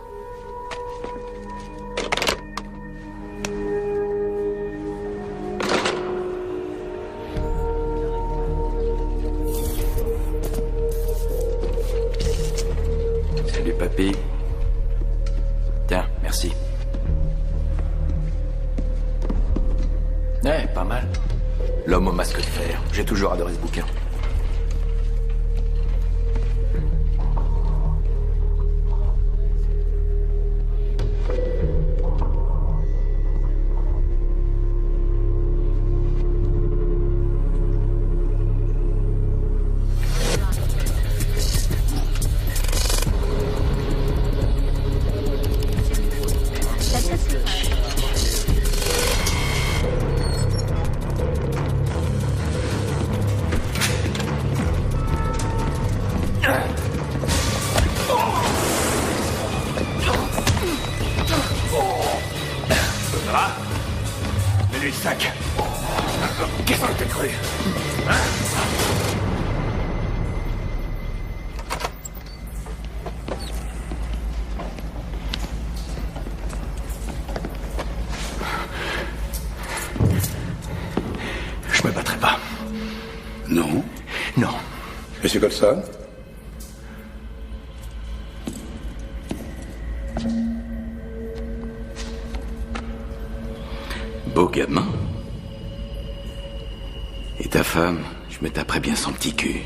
Speaker 5: Salut papy. Tiens, merci. Pas mal. L'homme au masque de fer. J'ai toujours adoré ce bouquin.
Speaker 1: Mets-lui le sac. Qu'est-ce que t'as cru? Hein?
Speaker 5: Je me battrai pas.
Speaker 2: Monsieur Colson?
Speaker 16: Beau gamin. Et ta femme, je me taperais bien son petit cul.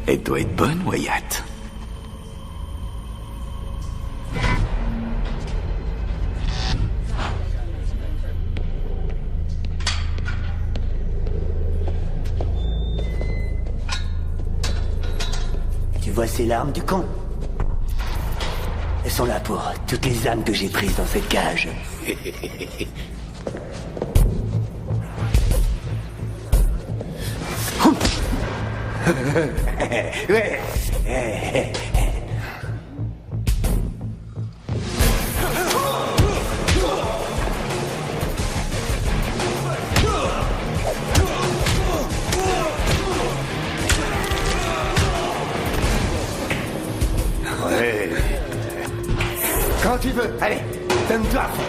Speaker 16: Elle doit être bonne, Wyatt.
Speaker 10: Tu vois ces larmes du con? Elles sont là pour toutes les âmes que j'ai prises dans cette cage.
Speaker 12: Ouais. Quand tu veux, allez, donne-toi à fond.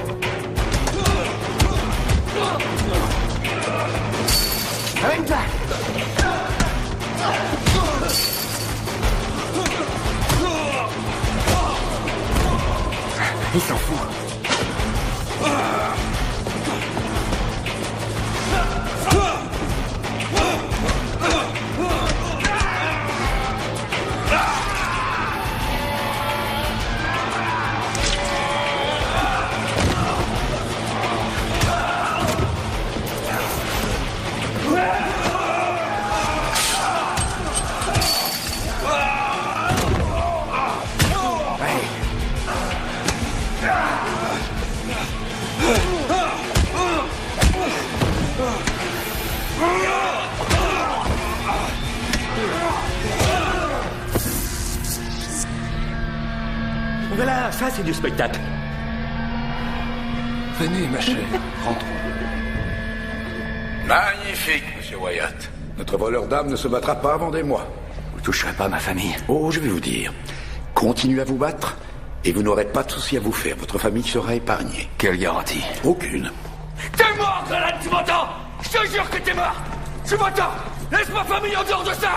Speaker 12: Amène-toi. Il s'en fout.
Speaker 14: Voilà, ça c'est du spectacle.
Speaker 2: Venez, ma chère, rentrons. Magnifique, monsieur Wyatt. Notre voleur d'âme ne se battra pas avant des mois.
Speaker 16: Vous toucherez pas ma famille.
Speaker 2: Oh, je vais vous dire. Continuez à vous battre et vous n'aurez pas de soucis à vous faire. Votre famille sera épargnée.
Speaker 16: Quelle garantie?
Speaker 2: Aucune.
Speaker 1: T'es mort, Glenn, tu m'entends? Je te jure que t'es mort. Tu m'entends? Laisse ma famille en dehors de ça.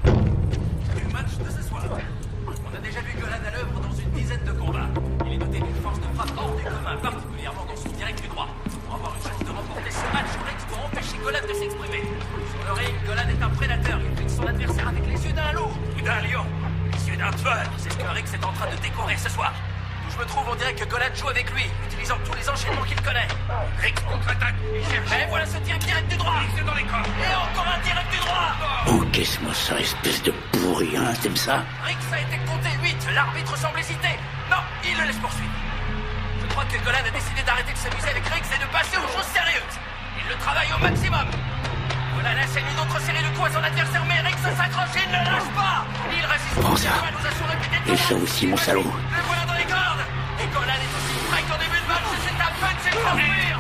Speaker 17: Du match de ce soir. On a déjà vu Golan à l'œuvre dans une dizaine de combats. Il est doté d'une force de frappe hors du commun, particulièrement dans son direct du droit. Pour avoir une chance de remporter ce match, Rex doit empêcher Golan de s'exprimer. Sur le ring, Golan est un prédateur. Il fixe son adversaire avec les yeux d'un loup ou d'un lion. Les yeux d'un tueur. C'est ce que Rex est en train de découvrir ce soir. Où je me trouve, on dirait que Golan joue avec lui, utilisant tous les enchaînements qu'il connaît. Rex contre-attaque. Il cherche. Et voilà ce tir direct du droit. C'est dans les corps. Et encore un direct du droit.
Speaker 10: Encaisse-moi ça, espèce de pourri, hein, t'aimes ça?
Speaker 17: Rex a été compté 8. L'arbitre semble hésiter. Non, il le laisse poursuivre. Je crois que Golan a décidé d'arrêter de s'amuser avec Rex et de passer aux choses sérieuses. Il le travaille au maximum. Golan enseigne une autre série de coups à son adversaire, mais Rex s'accroche et il ne lâche pas. Il résiste.
Speaker 10: Prends ça. Et ça aussi, mon salaud.
Speaker 17: Le voilà dans les cordes. Et Golan est aussi prêt qu'en début de match. C'est un punch et s'enfuir.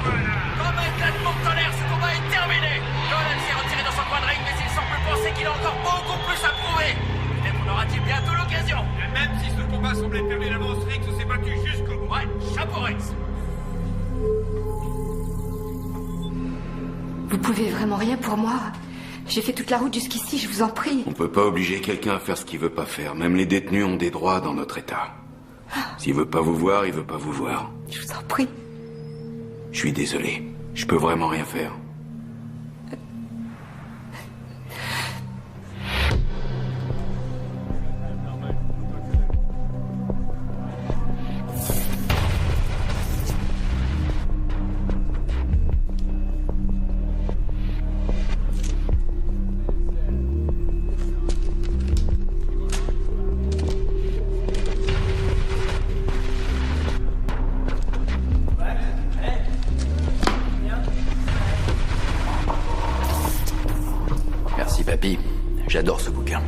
Speaker 17: Comme un éclatement de tonnerre, ce combat est terminé. Golan s'est retiré dans son coin de ring, mais il semble penser qu'il a encore beaucoup plus à prouver. Peut-être en aura-t-il bientôt l'occasion.
Speaker 1: Et même si ce combat semblait perdu d'avance, Rex s'est battu jusqu'au bout.
Speaker 17: Ouais, chapeau Rex.
Speaker 8: Vous pouvez vraiment rien pour moi? J'ai fait toute la route jusqu'ici, je vous en prie.
Speaker 16: On peut pas obliger quelqu'un à faire ce qu'il veut pas faire. Même les détenus ont des droits dans notre état. S'il veut pas vous voir, il veut pas vous voir.
Speaker 8: Je vous en prie.
Speaker 16: Je suis désolé. Je peux vraiment rien faire. Merci, papy. J'adore ce bouquin.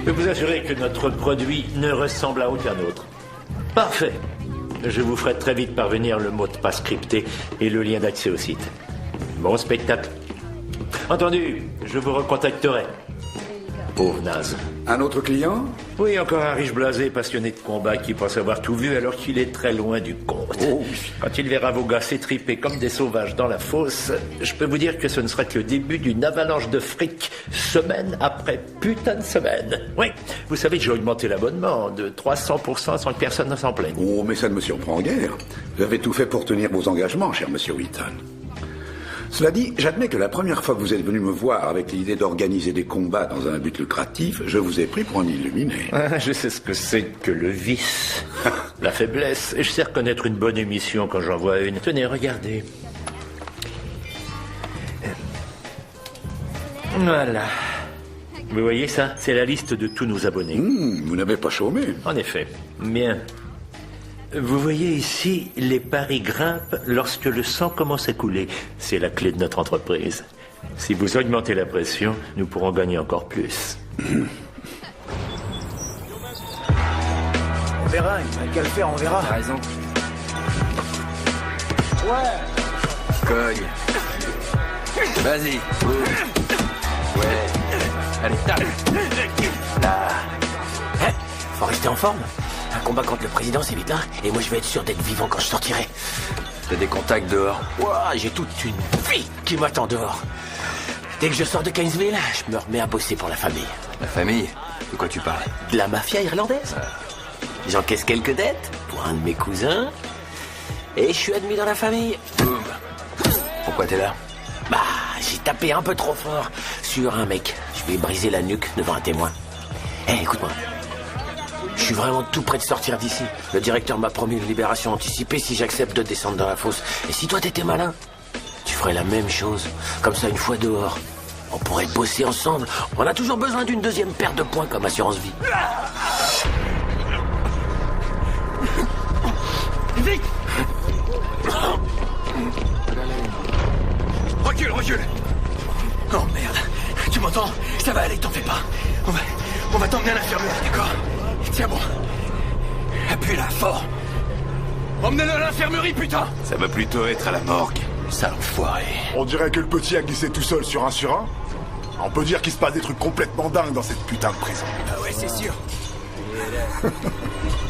Speaker 14: Je peux vous assurer que notre produit ne ressemble à aucun autre. Parfait. Je vous ferai très vite parvenir le mot de passe crypté et le lien d'accès au site. Bon spectacle. Entendu, je vous recontacterai. Pauvre naze.
Speaker 2: Un autre client?
Speaker 14: Oui, encore un riche blasé passionné de combat qui pense avoir tout vu alors qu'il est très loin du compte.
Speaker 2: Oh.
Speaker 14: Quand il verra vos gars s'étriper comme des sauvages dans la fosse, je peux vous dire que ce ne sera que le début d'une avalanche de fric, semaine après putain de semaine. Oui, vous savez que j'ai augmenté l'abonnement de 300% sans que personne ne s'en plaigne.
Speaker 2: Oh, mais ça ne me surprend guère. Vous avez tout fait pour tenir vos engagements, cher monsieur Wheaton. Cela dit, j'admets que la première fois que vous êtes venu me voir avec l'idée d'organiser des combats dans un but lucratif, je vous ai pris pour un illuminé.
Speaker 14: Ah, je sais ce que c'est que le vice, la faiblesse, et je sais reconnaître une bonne émission quand j'en vois une. Tenez, regardez. Voilà. Vous voyez ça? C'est la liste de tous nos abonnés.
Speaker 2: Vous n'avez pas chômé.
Speaker 14: En effet. Bien. Vous voyez ici, les paris grimpent lorsque le sang commence à couler. C'est la clé de notre entreprise. Si vous augmentez la pression, nous pourrons gagner encore plus.
Speaker 10: On verra, il n'y a qu'à le faire, on verra.
Speaker 5: T'as raison.
Speaker 10: Ouais.
Speaker 5: Cogne. Vas-y. Ouais. Allez, tape.
Speaker 10: Là. Hein? Faut rester en forme. Un combat contre le président, c'est vite, hein. Et moi, je vais être sûr d'être vivant quand je sortirai.
Speaker 5: T'as des contacts dehors?
Speaker 10: Ouah, j'ai toute une vie qui m'attend dehors. Dès que je sors de Cainesville, je me remets à bosser pour la famille.
Speaker 5: La famille? De quoi tu parles?
Speaker 10: De la mafia irlandaise. J'encaisse quelques dettes pour un de mes cousins. Et je suis admis dans la famille.
Speaker 5: Boum. Pourquoi t'es là?
Speaker 10: Bah, j'ai tapé un peu trop fort sur un mec. Je vais briser la nuque devant un témoin. Eh, écoute-moi. Je suis vraiment tout près de sortir d'ici. Le directeur m'a promis une libération anticipée si j'accepte de descendre dans la fosse. Et si toi t'étais malin, tu ferais la même chose. Comme ça, une fois dehors, on pourrait bosser ensemble. On a toujours besoin d'une deuxième paire de points comme assurance vie.
Speaker 1: Vite! Recule, recule!
Speaker 10: Oh merde, tu m'entends? Ça va aller, t'en fais pas. On va t'emmener à l'infirmerie, d'accord? Tiens bon. Appuie-la fort.
Speaker 1: Emmenez-le à l'infirmerie, putain!
Speaker 16: Ça va plutôt être à la morgue.
Speaker 10: Sale enfoiré.
Speaker 15: On dirait que le petit a glissé tout seul sur un sur un. On peut dire qu'il se passe des trucs complètement dingues dans cette putain de prison.
Speaker 10: Ah ouais, c'est sûr.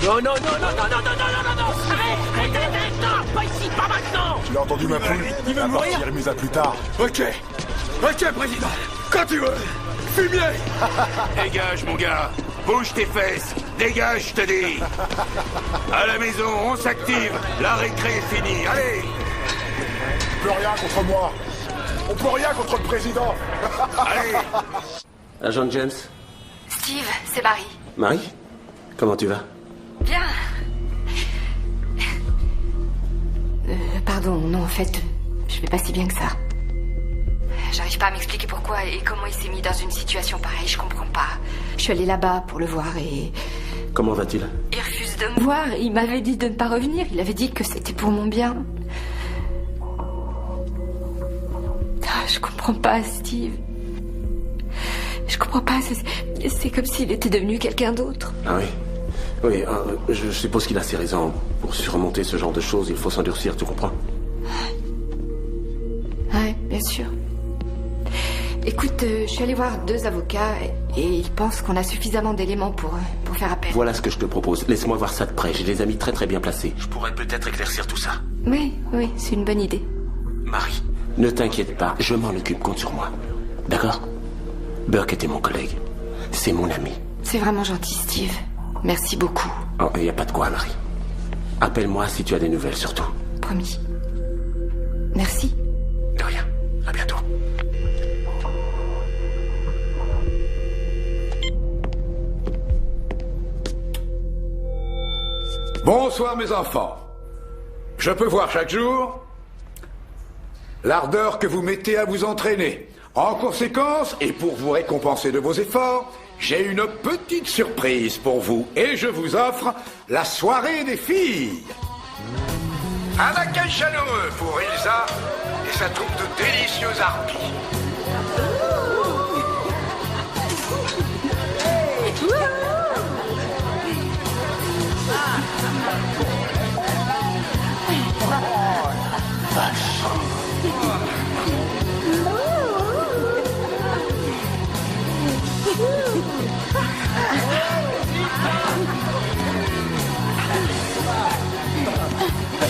Speaker 10: Non, non, non, non, non, non, non, non, non, non, arrête, arrête, non, pas ici, pas maintenant.
Speaker 15: Tu l'as entendu, ma poule?
Speaker 1: Il veut
Speaker 15: La
Speaker 1: mourir?
Speaker 15: partie est remise à plus tard.
Speaker 1: Ok, président, quand tu veux. Fumier!
Speaker 3: Dégage, mon gars. Bouge tes fesses. Dégage, je te dis. À la maison, on s'active. La récré est finie. Allez!
Speaker 15: On peut rien contre moi. On peut rien contre le président.
Speaker 3: Allez!
Speaker 9: Agent James.
Speaker 8: Steve, c'est Marie.
Speaker 9: Marie? Comment tu vas?
Speaker 8: Bien. Pardon, non, en fait, je vais pas si bien que ça. J'arrive pas à m'expliquer pourquoi et comment il s'est mis dans une situation pareille, je comprends pas. Je suis allée là-bas pour le voir et...
Speaker 9: Comment va-t-il?
Speaker 8: Il refuse de me voir, il m'avait dit de ne pas revenir, il avait dit que c'était pour mon bien. Ah, je comprends pas, Steve. Je comprends pas, c'est comme s'il était devenu quelqu'un d'autre.
Speaker 9: Ah oui? Oui, je suppose qu'il a ses raisons. Pour surmonter ce genre de choses, il faut s'endurcir, tu comprends?
Speaker 8: Ouais, bien sûr. Écoute, je suis allée voir 2 avocats et ils pensent qu'on a suffisamment d'éléments pour faire appel.
Speaker 9: Voilà ce que je te propose. Laisse-moi voir ça de près. J'ai des amis très très bien placés. Je pourrais peut-être éclaircir tout ça.
Speaker 8: Oui, c'est une bonne idée.
Speaker 9: Marie, ne t'inquiète pas, je m'en occupe, compte sur moi. D'accord? Burke était mon collègue. C'est mon ami.
Speaker 8: C'est vraiment gentil, Steve. Merci beaucoup.
Speaker 9: Oh, il n'y a pas de quoi, Marie. Appelle-moi si tu as des nouvelles, surtout.
Speaker 8: Promis. Merci.
Speaker 9: De rien. À bientôt.
Speaker 2: Bonsoir mes enfants. Je peux voir chaque jour l'ardeur que vous mettez à vous entraîner. En conséquence, et pour vous récompenser de vos efforts, j'ai une petite surprise pour vous. Et je vous offre la soirée des filles. Un accueil chaleureux pour Ilsa et sa troupe de délicieuses harpies.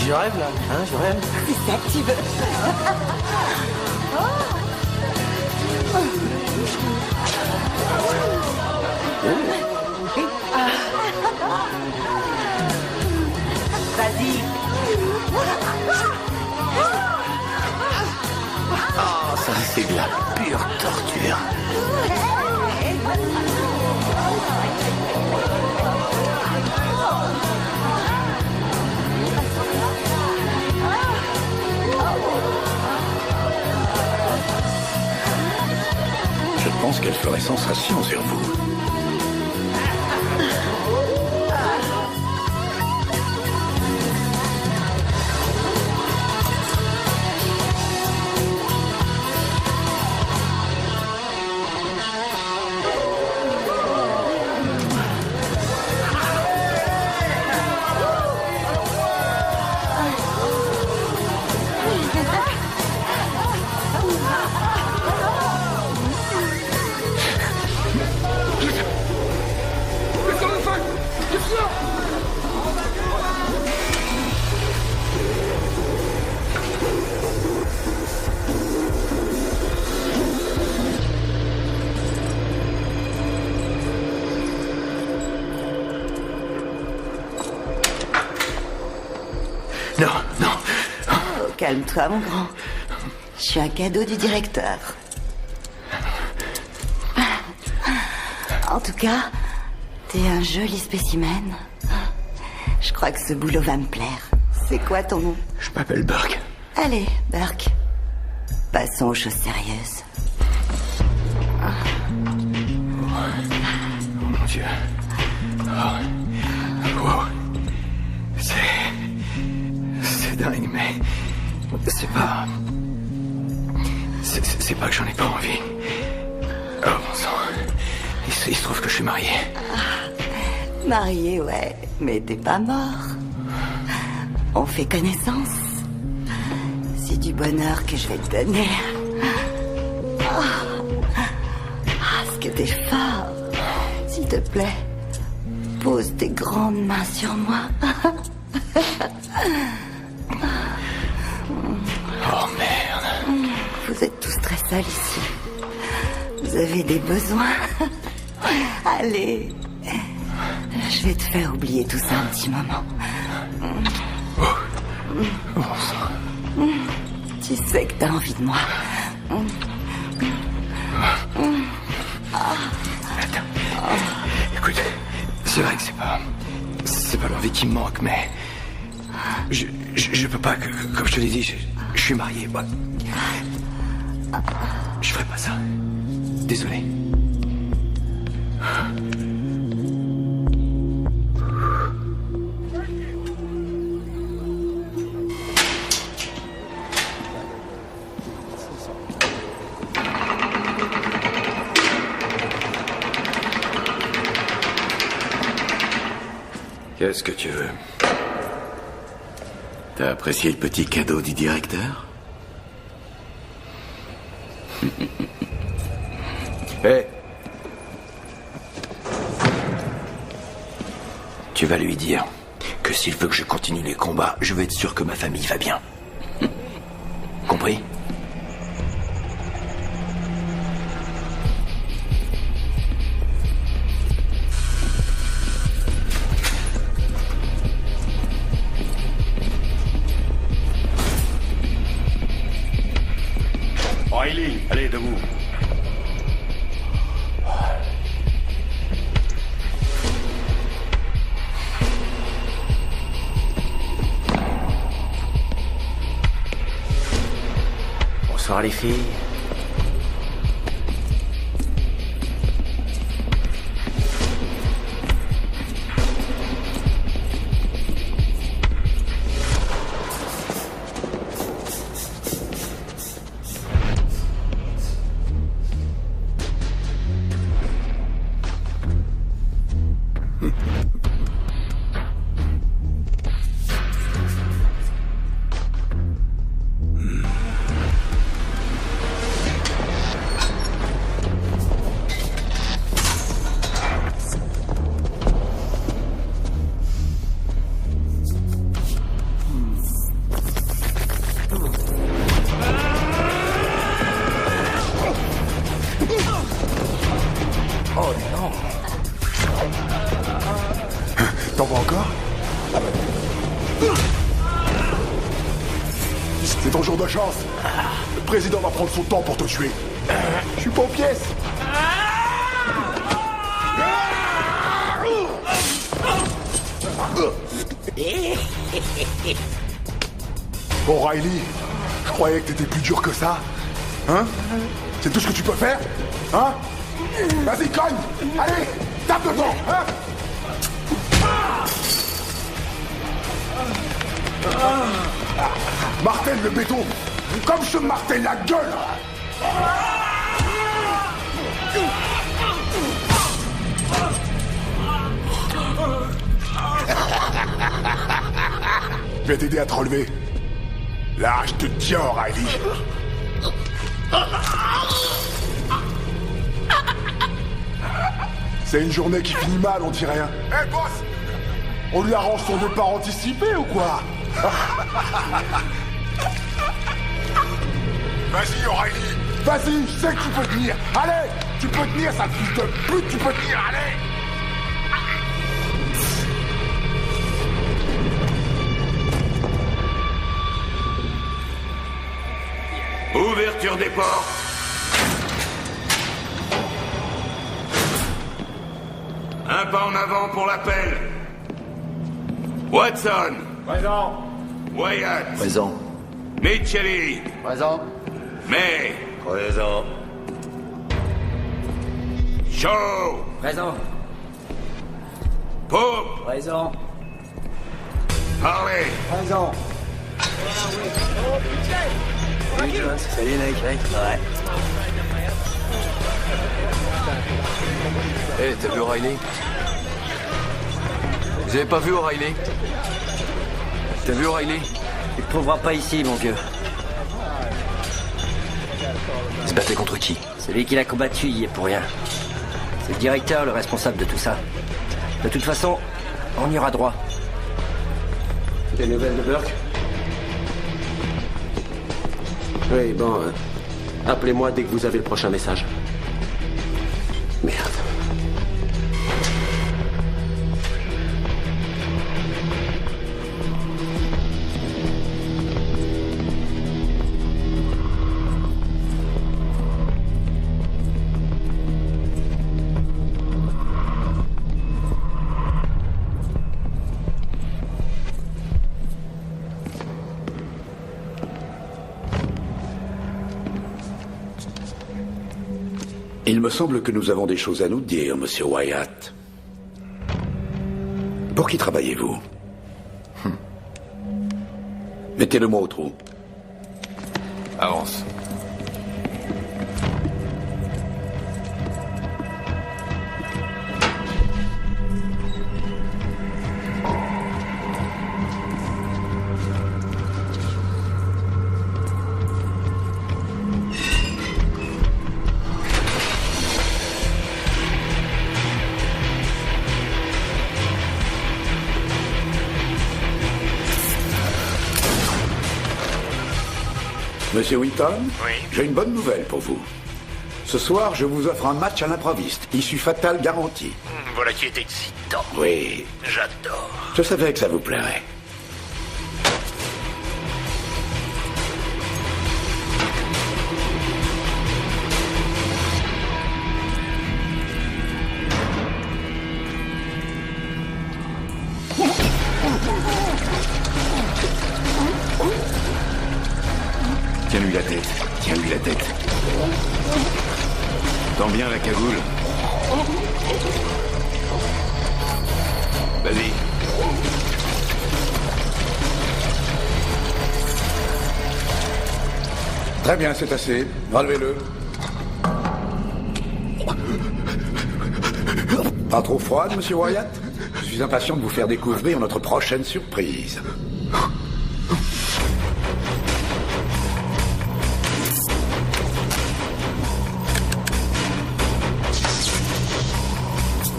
Speaker 11: Je rêve là, hein, je rêve.
Speaker 4: C'est ça que tu veux. Vas-y.
Speaker 14: Oh, ça c'est de la pure torture.
Speaker 2: Je pense qu'elle ferait sensation sur vous.
Speaker 5: Non, non.
Speaker 4: Oh, calme-toi, mon grand. Je suis un cadeau du directeur. En tout cas, t'es un joli spécimen. Je crois que ce boulot va me plaire. C'est quoi ton nom?
Speaker 5: Je m'appelle Burke.
Speaker 4: Allez, Burke. Passons aux choses sérieuses.
Speaker 5: Oh mon Dieu. Oh. Wow. C'est dingue, mais c'est pas... C'est pas que j'en ai pas envie. Oh bon sang. Il se trouve que je suis marié.
Speaker 4: Marié, ouais. Mais t'es pas mort. On fait connaissance. C'est du bonheur que je vais te donner. Est-ce que t'es fort? S'il te plaît, pose tes grandes mains sur moi.
Speaker 5: Oh merde.
Speaker 4: Vous êtes tous très sales ici. Vous avez des besoins. Allez. Je vais te faire oublier tout ça un petit moment. Tu sais que t'as envie de moi.
Speaker 5: Attends. Écoute, c'est vrai que c'est pas l'envie qui me manque, mais je peux pas, comme je te l'ai dit, je suis marié, moi. Je ferai pas ça. Désolé.
Speaker 16: Qu'est-ce que tu veux? T'as apprécié le petit cadeau du directeur?
Speaker 5: Hé. Tu vas lui dire que s'il veut que je continue les combats, je veux être sûr que ma famille va bien. Compris?
Speaker 15: Riley, allez, debout.
Speaker 11: Bonsoir les filles.
Speaker 10: Oh non.
Speaker 15: T'en vois encore? C'est ton jour de chance. Le président va prendre son temps pour te tuer. Je suis pas aux pièces. O'Reilly, je croyais que t'étais plus dur que ça. Hein? C'est tout ce que tu peux faire? Hein? Vas-y, cogne! Allez! Tape dedans! Hein? Martèle le béton! Comme je te martèle la gueule! Je vais t'aider à te relever. Là, je te tiens, O'Reilly. C'est une journée qui finit mal, on dirait. Eh, boss! On lui arrange son départ anticipé ou quoi? Vas-y, O'Reilly! Vas-y, je sais que tu peux tenir! Allez! Tu peux tenir, sale fils de pute! Tu peux tenir, allez!
Speaker 3: Ouverture des portes. Un pas en avant pour l'appel. Watson.
Speaker 10: Présent.
Speaker 3: Wyatt.
Speaker 6: Présent.
Speaker 3: Michelli.
Speaker 10: Présent.
Speaker 3: May.
Speaker 6: Présent.
Speaker 3: Shaw.
Speaker 10: Présent.
Speaker 3: Pope.
Speaker 10: Présent.
Speaker 3: Harley.
Speaker 10: Présent.
Speaker 11: Salut mec. Ouais.
Speaker 6: Eh, t'as vu O'Reilly? Vous avez pas vu O'Reilly? T'as vu O'Reilly?
Speaker 10: Tu te trouveras pas ici, mon vieux.
Speaker 6: Il se battait contre qui?
Speaker 10: Celui qui l'a combattu, il y est pour rien. C'est le directeur, le responsable de tout ça. De toute façon, on y aura droit.
Speaker 9: Des nouvelles de Burke? Oui, bon, appelez-moi dès que vous avez le prochain message. Merde.
Speaker 2: Il me semble que nous avons des choses à nous dire, monsieur Wyatt. Pour qui travaillez-vous? Mettez-le-moi au trou.
Speaker 6: Avance.
Speaker 2: Monsieur Wheaton?
Speaker 14: Oui.
Speaker 2: J'ai une bonne nouvelle pour vous. Ce soir, je vous offre un match à l'improviste. Issue fatale garantie.
Speaker 14: Voilà qui est excitant.
Speaker 2: Oui.
Speaker 14: J'adore.
Speaker 2: Je savais que ça vous plairait.
Speaker 16: Tiens-lui la tête. Tiens-lui la tête. Tends bien la cagoule. Vas-y.
Speaker 2: Très bien, c'est assez. Relevez-le. Pas trop froide, monsieur Wyatt? Je suis impatient de vous faire découvrir notre prochaine surprise.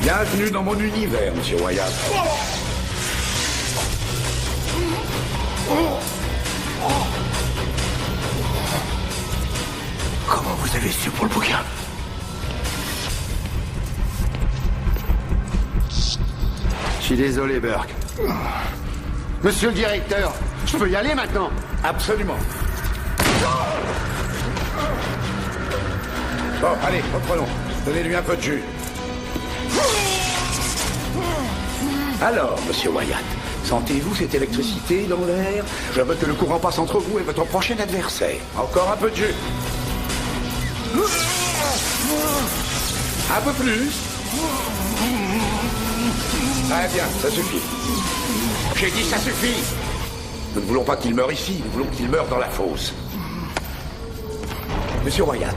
Speaker 2: Bienvenue dans mon univers, monsieur Wyatt.
Speaker 14: Comment vous avez su pour le bouquin?
Speaker 12: suis désolé, Burke. Monsieur le directeur, je peux y aller maintenant?
Speaker 2: Absolument. Bon, allez, reprenons. Donnez-lui un peu de jus. Alors, monsieur Wyatt, sentez-vous cette électricité dans l'air? Je veux que le courant passe entre vous et votre prochain adversaire. Encore un peu de jus. Un peu plus. Très bien, ça suffit. J'ai dit ça suffit. Nous ne voulons pas qu'il meure ici, nous voulons qu'il meure dans la fosse. Monsieur Wyatt,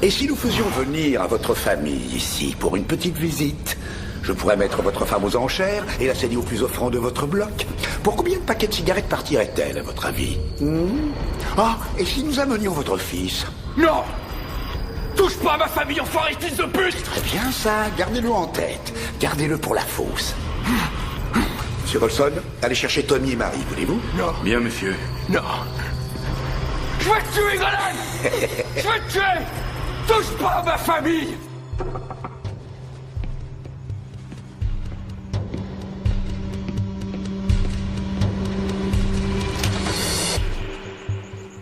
Speaker 2: et si nous faisions venir à votre famille ici pour une petite visite? Je pourrais mettre votre femme aux enchères et la céder au plus offrant de votre bloc. Pour combien de paquets de cigarettes partirait-elle, à votre avis? Ah, et si nous amenions votre fils?
Speaker 1: Non! Touche pas à ma famille, enfoiré, fils de pute!
Speaker 2: Très bien ça, gardez-le en tête. Gardez-le pour la fosse. Monsieur Colson, allez chercher Tommy et Marie, voulez-vous?
Speaker 1: Non.
Speaker 16: Bien, monsieur.
Speaker 1: Non. Je vais te tuer, Golan! Je vais te tuer! Touche pas à ma famille!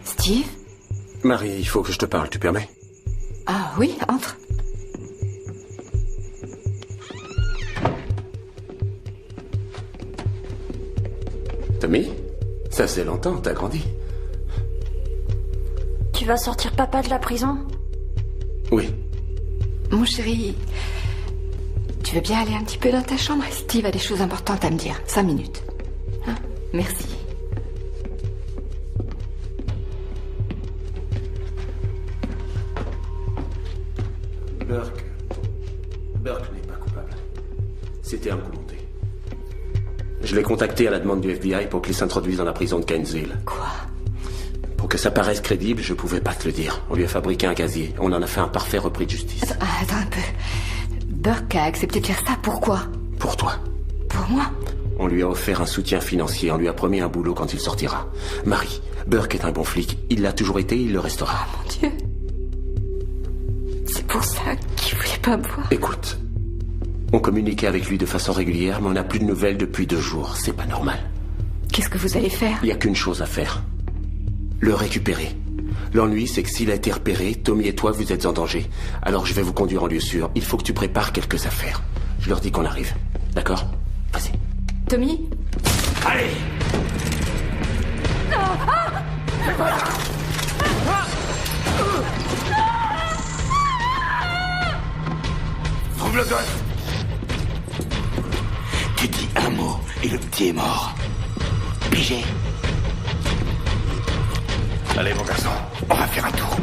Speaker 8: Steve?
Speaker 9: Marie, il faut que je te parle, tu permets?
Speaker 8: Ah oui, entre.
Speaker 9: Tommy? Ça fait longtemps, t'as grandi.
Speaker 7: Tu vas sortir papa de la prison?
Speaker 9: Oui.
Speaker 8: Mon chéri, tu veux bien aller un petit peu dans ta chambre? Steve a des choses importantes à me dire. 5 minutes. Hein? Merci.
Speaker 9: Burke n'est pas coupable. C'était un coup monté. Je l'ai contacté à la demande du FBI pour qu'il s'introduise dans la prison de Gainesville.
Speaker 8: Quoi?
Speaker 9: Pour que ça paraisse crédible, je pouvais pas te le dire. On lui a fabriqué un gazier. On en a fait un parfait repris de justice.
Speaker 8: Attends un peu. Burke a accepté de faire ça, pourquoi?
Speaker 9: Pour toi.
Speaker 8: Pour moi?
Speaker 9: On lui a offert un soutien financier. On lui a promis un boulot quand il sortira. Marie, Burke est un bon flic. Il l'a toujours été, il le restera.
Speaker 8: Oh mon Dieu. C'est pour ça qu'il voulait pas me voir.
Speaker 9: Écoute, on communiquait avec lui de façon régulière, mais on n'a plus de nouvelles depuis 2 jours. C'est pas normal.
Speaker 8: Qu'est-ce que vous allez faire?
Speaker 9: Il n'y a qu'une chose à faire. Le récupérer. L'ennui, c'est que s'il a été repéré, Tommy et toi, vous êtes en danger. Alors je vais vous conduire en lieu sûr. Il faut que tu prépares quelques affaires. Je leur dis qu'on arrive. D'accord? Vas-y.
Speaker 8: Tommy?
Speaker 1: Allez! Fais pas ça! Trouve le gosse!
Speaker 3: Tu dis un mot et le petit est mort. Pigé.
Speaker 1: Allez, mon garçon, on va faire un tour.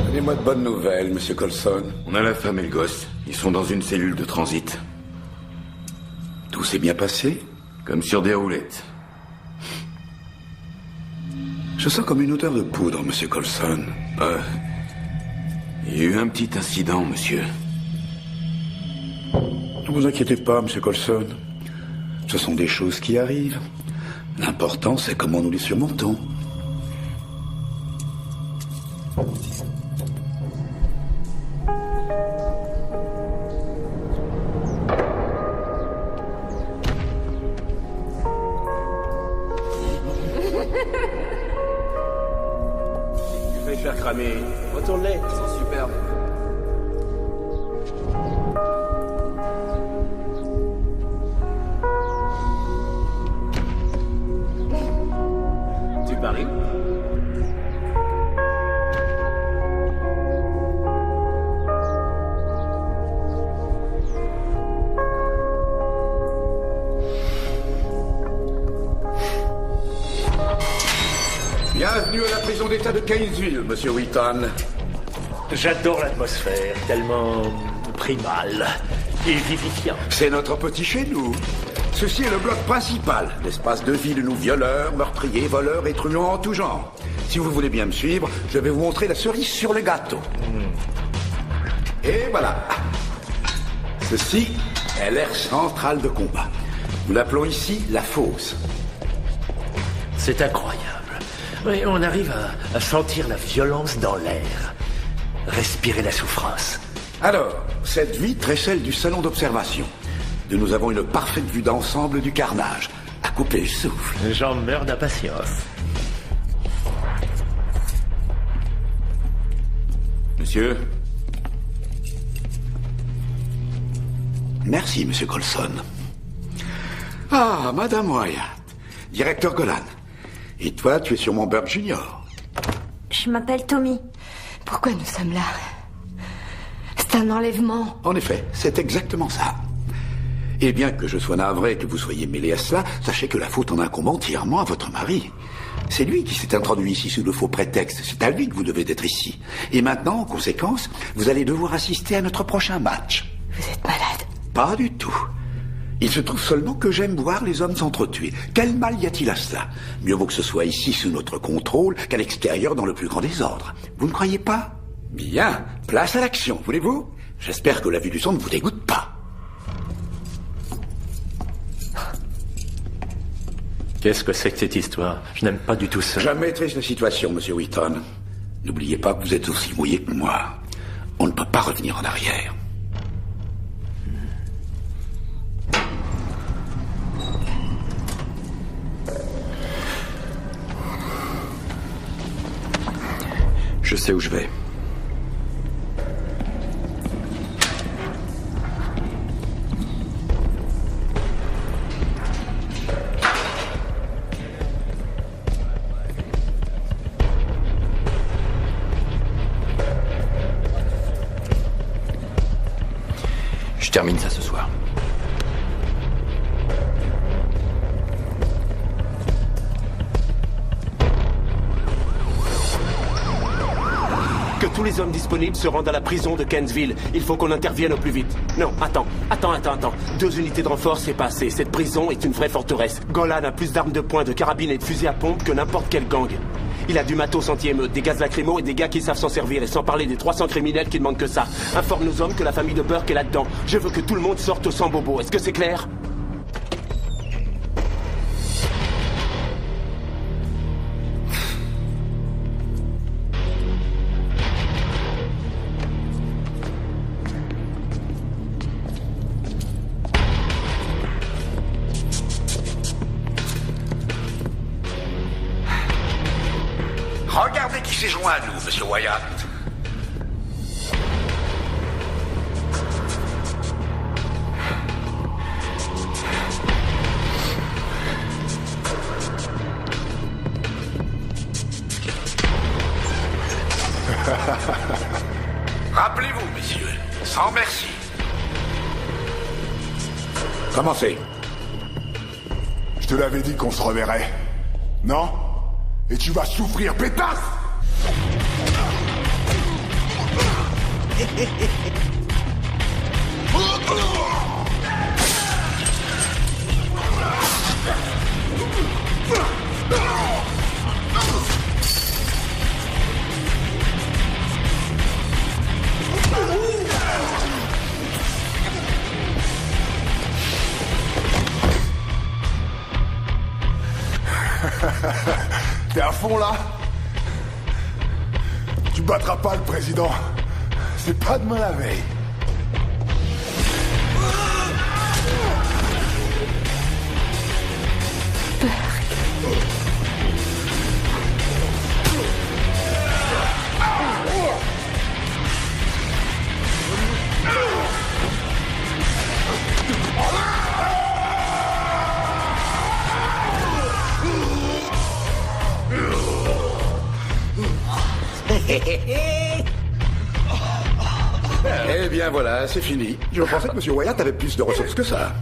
Speaker 2: Donnez-moi de bonnes nouvelles, monsieur Colson.
Speaker 16: On a la femme et le gosse. Ils sont dans une cellule de transit.
Speaker 2: Tout s'est bien passé?
Speaker 16: Comme sur des roulettes.
Speaker 2: Je sens comme une odeur de poudre, monsieur Colson.
Speaker 16: Il y a eu un petit incident, monsieur.
Speaker 2: Ne vous inquiétez pas, monsieur Colson. Ce sont des choses qui arrivent. L'important, c'est comment nous les surmontons.
Speaker 9: Je vais faire cramer. Retourne-les, ils sont superbes. Tu paries?
Speaker 2: Bienvenue à la prison d'État de Gainesville, monsieur Wheaton.
Speaker 14: J'adore l'atmosphère, tellement primale. et vivifiant.
Speaker 2: C'est notre petit chez nous. Ceci est le bloc principal, l'espace de vie de nous violeurs, meurtriers, voleurs et truands en tout genre. Si vous voulez bien me suivre, je vais vous montrer la cerise sur le gâteau. Et voilà. Ceci est l'aire centrale de combat. Nous l'appelons ici la fosse.
Speaker 14: C'est incroyable. Oui, on arrive à sentir la violence dans l'air. Respirer la souffrance.
Speaker 2: Alors, cette vitre est celle du salon d'observation. Nous avons une parfaite vue d'ensemble du carnage. À couper le souffle.
Speaker 14: J'en meurs d'impatience.
Speaker 16: Monsieur?
Speaker 2: Merci, Monsieur Colson. Ah, Madame Wyatt. Directeur Golan. Et toi, tu es sur mon Burke Junior.
Speaker 7: Je m'appelle Tommy.
Speaker 8: Pourquoi nous sommes là? C'est un enlèvement.
Speaker 2: En effet, c'est exactement ça. Et bien que je sois navré que vous soyez mêlé à cela, sachez que la faute en incombe entièrement à votre mari. C'est lui qui s'est introduit ici sous de faux prétextes. C'est à lui que vous devez être ici. Et maintenant, en conséquence, vous allez devoir assister à notre prochain match.
Speaker 8: Vous êtes malade?
Speaker 2: Pas du tout. Il se trouve seulement que j'aime voir les hommes s'entretuer. Quel mal y a-t-il à cela? Mieux vaut que ce soit ici sous notre contrôle qu'à l'extérieur dans le plus grand désordre. Vous ne croyez pas? Bien, place à l'action, voulez-vous? J'espère que la vue du sang ne vous dégoûte pas.
Speaker 14: Qu'est-ce que c'est que cette histoire? Je n'aime pas du tout ça.
Speaker 2: Je maîtrise la situation, Monsieur Wheaton. N'oubliez pas que vous êtes aussi mouillé que moi. On ne peut pas revenir en arrière.
Speaker 5: Je sais où je vais. Je termine ça ce soir.
Speaker 9: Que tous les hommes disponibles se rendent à la prison de Kentville. Il faut qu'on intervienne au plus vite. Non, attends. 2 unités de renfort, c'est pas assez. Cette prison est une vraie forteresse. Golan a plus d'armes de poing, de carabines et de fusils à pompe que n'importe quel gang. Il a du matos anti-émeute, des gaz lacrymaux et des gars qui savent s'en servir. Et sans parler des 300 criminels qui demandent que ça. Informe nos hommes que la famille de Burke est là-dedans. Je veux que tout le monde sorte sans bobo. Est-ce que c'est clair?
Speaker 2: Regardez qui s'est joint à nous, Monsieur Wyatt. Rappelez-vous, messieurs, sans merci. Commencez.
Speaker 15: Je te l'avais dit qu'on se reverrait. Non? Et tu vas souffrir, pétasse! T'es à fond là? Tu battras pas le président. C'est pas demain la veille.
Speaker 2: Eh bien voilà, c'est fini. Je pensais que Monsieur Wyatt avait plus de ressources que ça.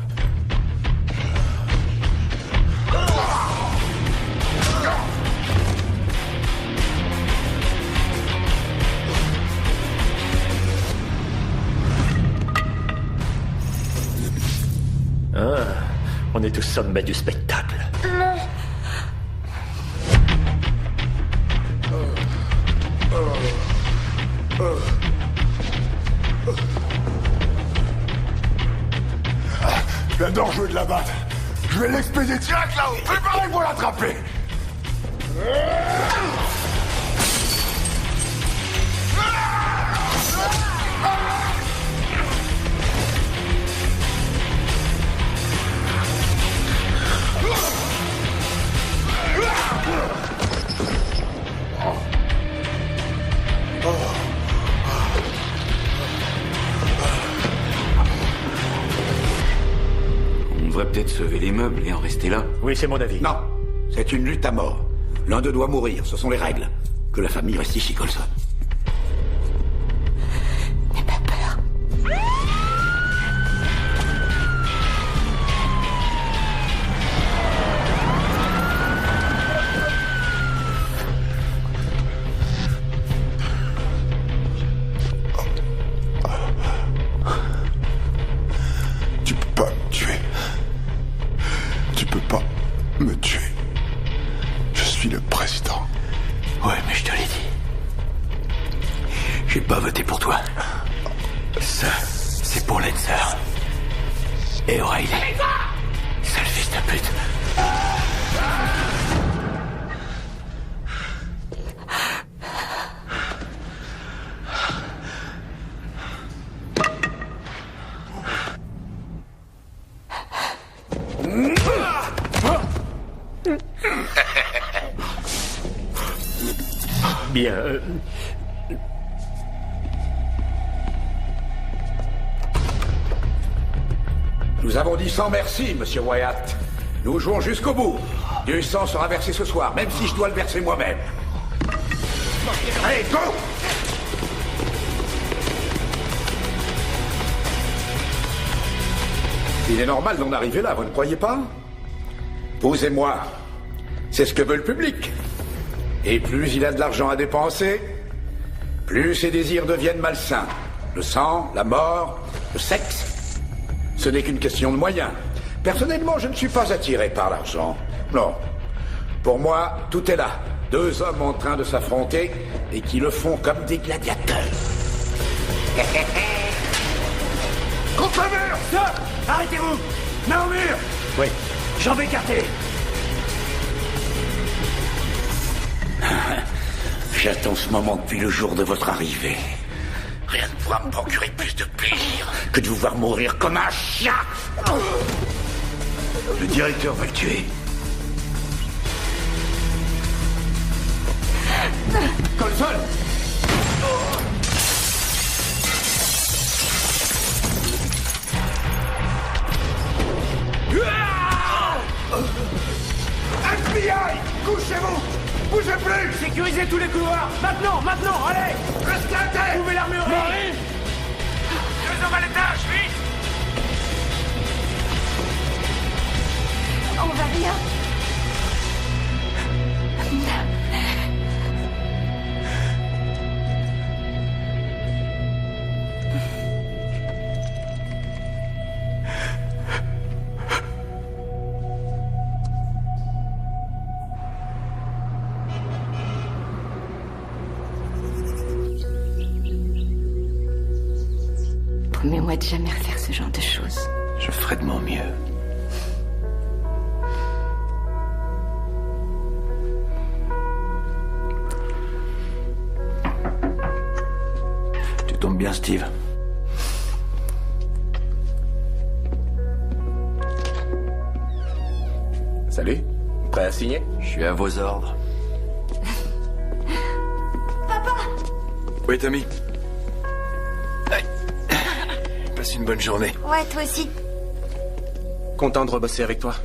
Speaker 14: Ah, on est au sommet du spectacle.
Speaker 7: Non.
Speaker 15: J'adore jouer de la batte. Je vais l'expédier direct là-haut. Préparez-vous à l'attraper.
Speaker 16: On devrait peut-être sauver les meubles et en rester là.
Speaker 14: Oui, c'est mon avis.
Speaker 2: Non, c'est une lutte à mort. L'un d'eux doit mourir, ce sont les règles. Que la famille reste ici, Coulson.
Speaker 8: N'aie pas peur.
Speaker 15: Tu peux pas me tuer. Tu peux pas me tuer. Je suis le président.
Speaker 14: Ouais, mais je te l'ai dit. J'ai pas voté pour toi. Ça, c'est pour Lancer. Et O'Reilly. Sale fils de pute. Bien,
Speaker 2: Nous avons dit sans merci, monsieur Wyatt. Nous jouons jusqu'au bout. Du sang sera versé ce soir, même si je dois le verser moi-même. Allez, go! Il est normal d'en arriver là, vous ne croyez pas? Vous et moi, c'est ce que veut le public. Et plus il a de l'argent à dépenser, plus ses désirs deviennent malsains. Le sang, la mort, le sexe, ce n'est qu'une question de moyens. Personnellement, je ne suis pas attiré par l'argent. Non. Pour moi, tout est là. Deux hommes en train de s'affronter et qui le font comme des gladiateurs.
Speaker 1: Contre le mur! Stop! Arrêtez-vous! Main au mur!
Speaker 14: Oui.
Speaker 1: Jambes écartées!
Speaker 2: J'attends ce moment depuis le jour de votre arrivée. Rien ne pourra me procurer plus de plaisir que de vous voir mourir comme un chien.
Speaker 3: Le directeur va le tuer.
Speaker 1: Coulson! FBI! Couchez-vous! Bougez plus! Sécurisez tous les couloirs! Maintenant! Maintenant! Allez! Restez à terre! Trouvez l'armurerie! Marie! 2 hommes à l'étage! Vite!
Speaker 8: On va bien. Promets-moi de jamais refaire ce genre de choses.
Speaker 5: Je ferai de mon mieux.
Speaker 6: Tu tombes bien, Steve.
Speaker 11: Salut. Prêt à signer?
Speaker 6: Je suis à vos ordres.
Speaker 5: Oui, Tommy. Passe une bonne journée.
Speaker 7: Ouais, toi aussi.
Speaker 11: Content de rebosser avec toi.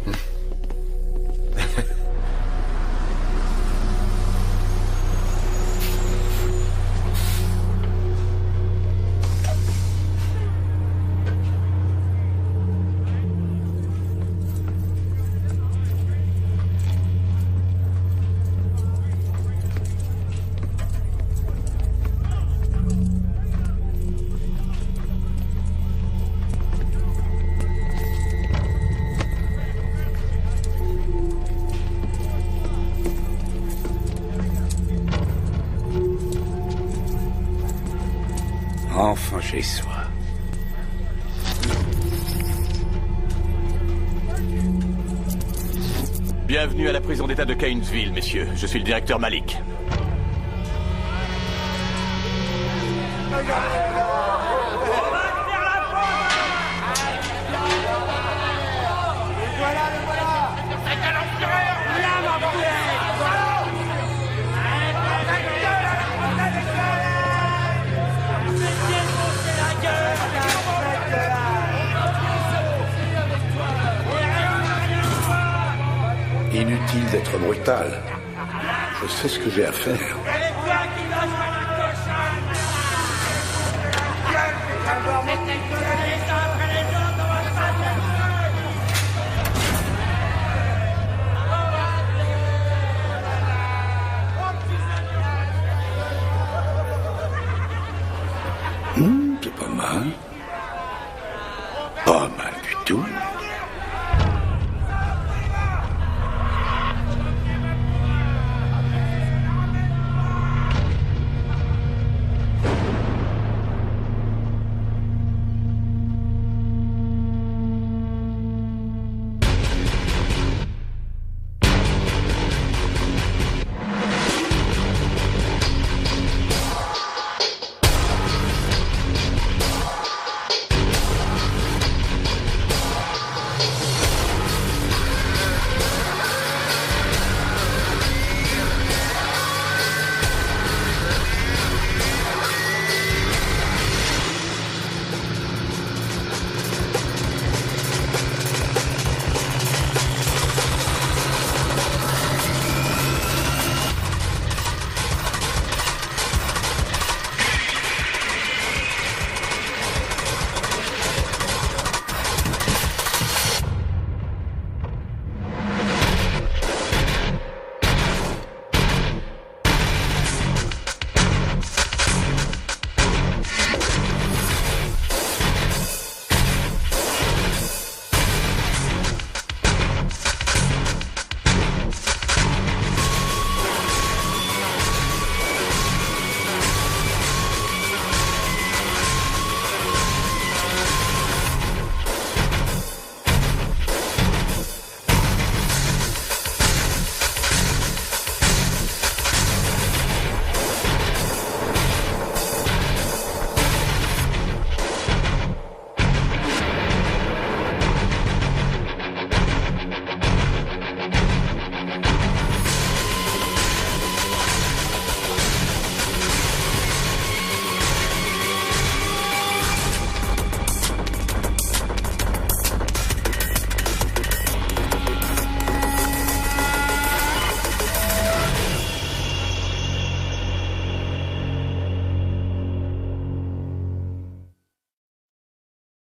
Speaker 2: sent chez soi.
Speaker 11: Bienvenue à la prison d'état de Cainsville, messieurs. Je suis le directeur Malik.
Speaker 2: Inutile d'être brutal. Je sais ce que j'ai à faire. C'est pas mal. Pas mal du tout.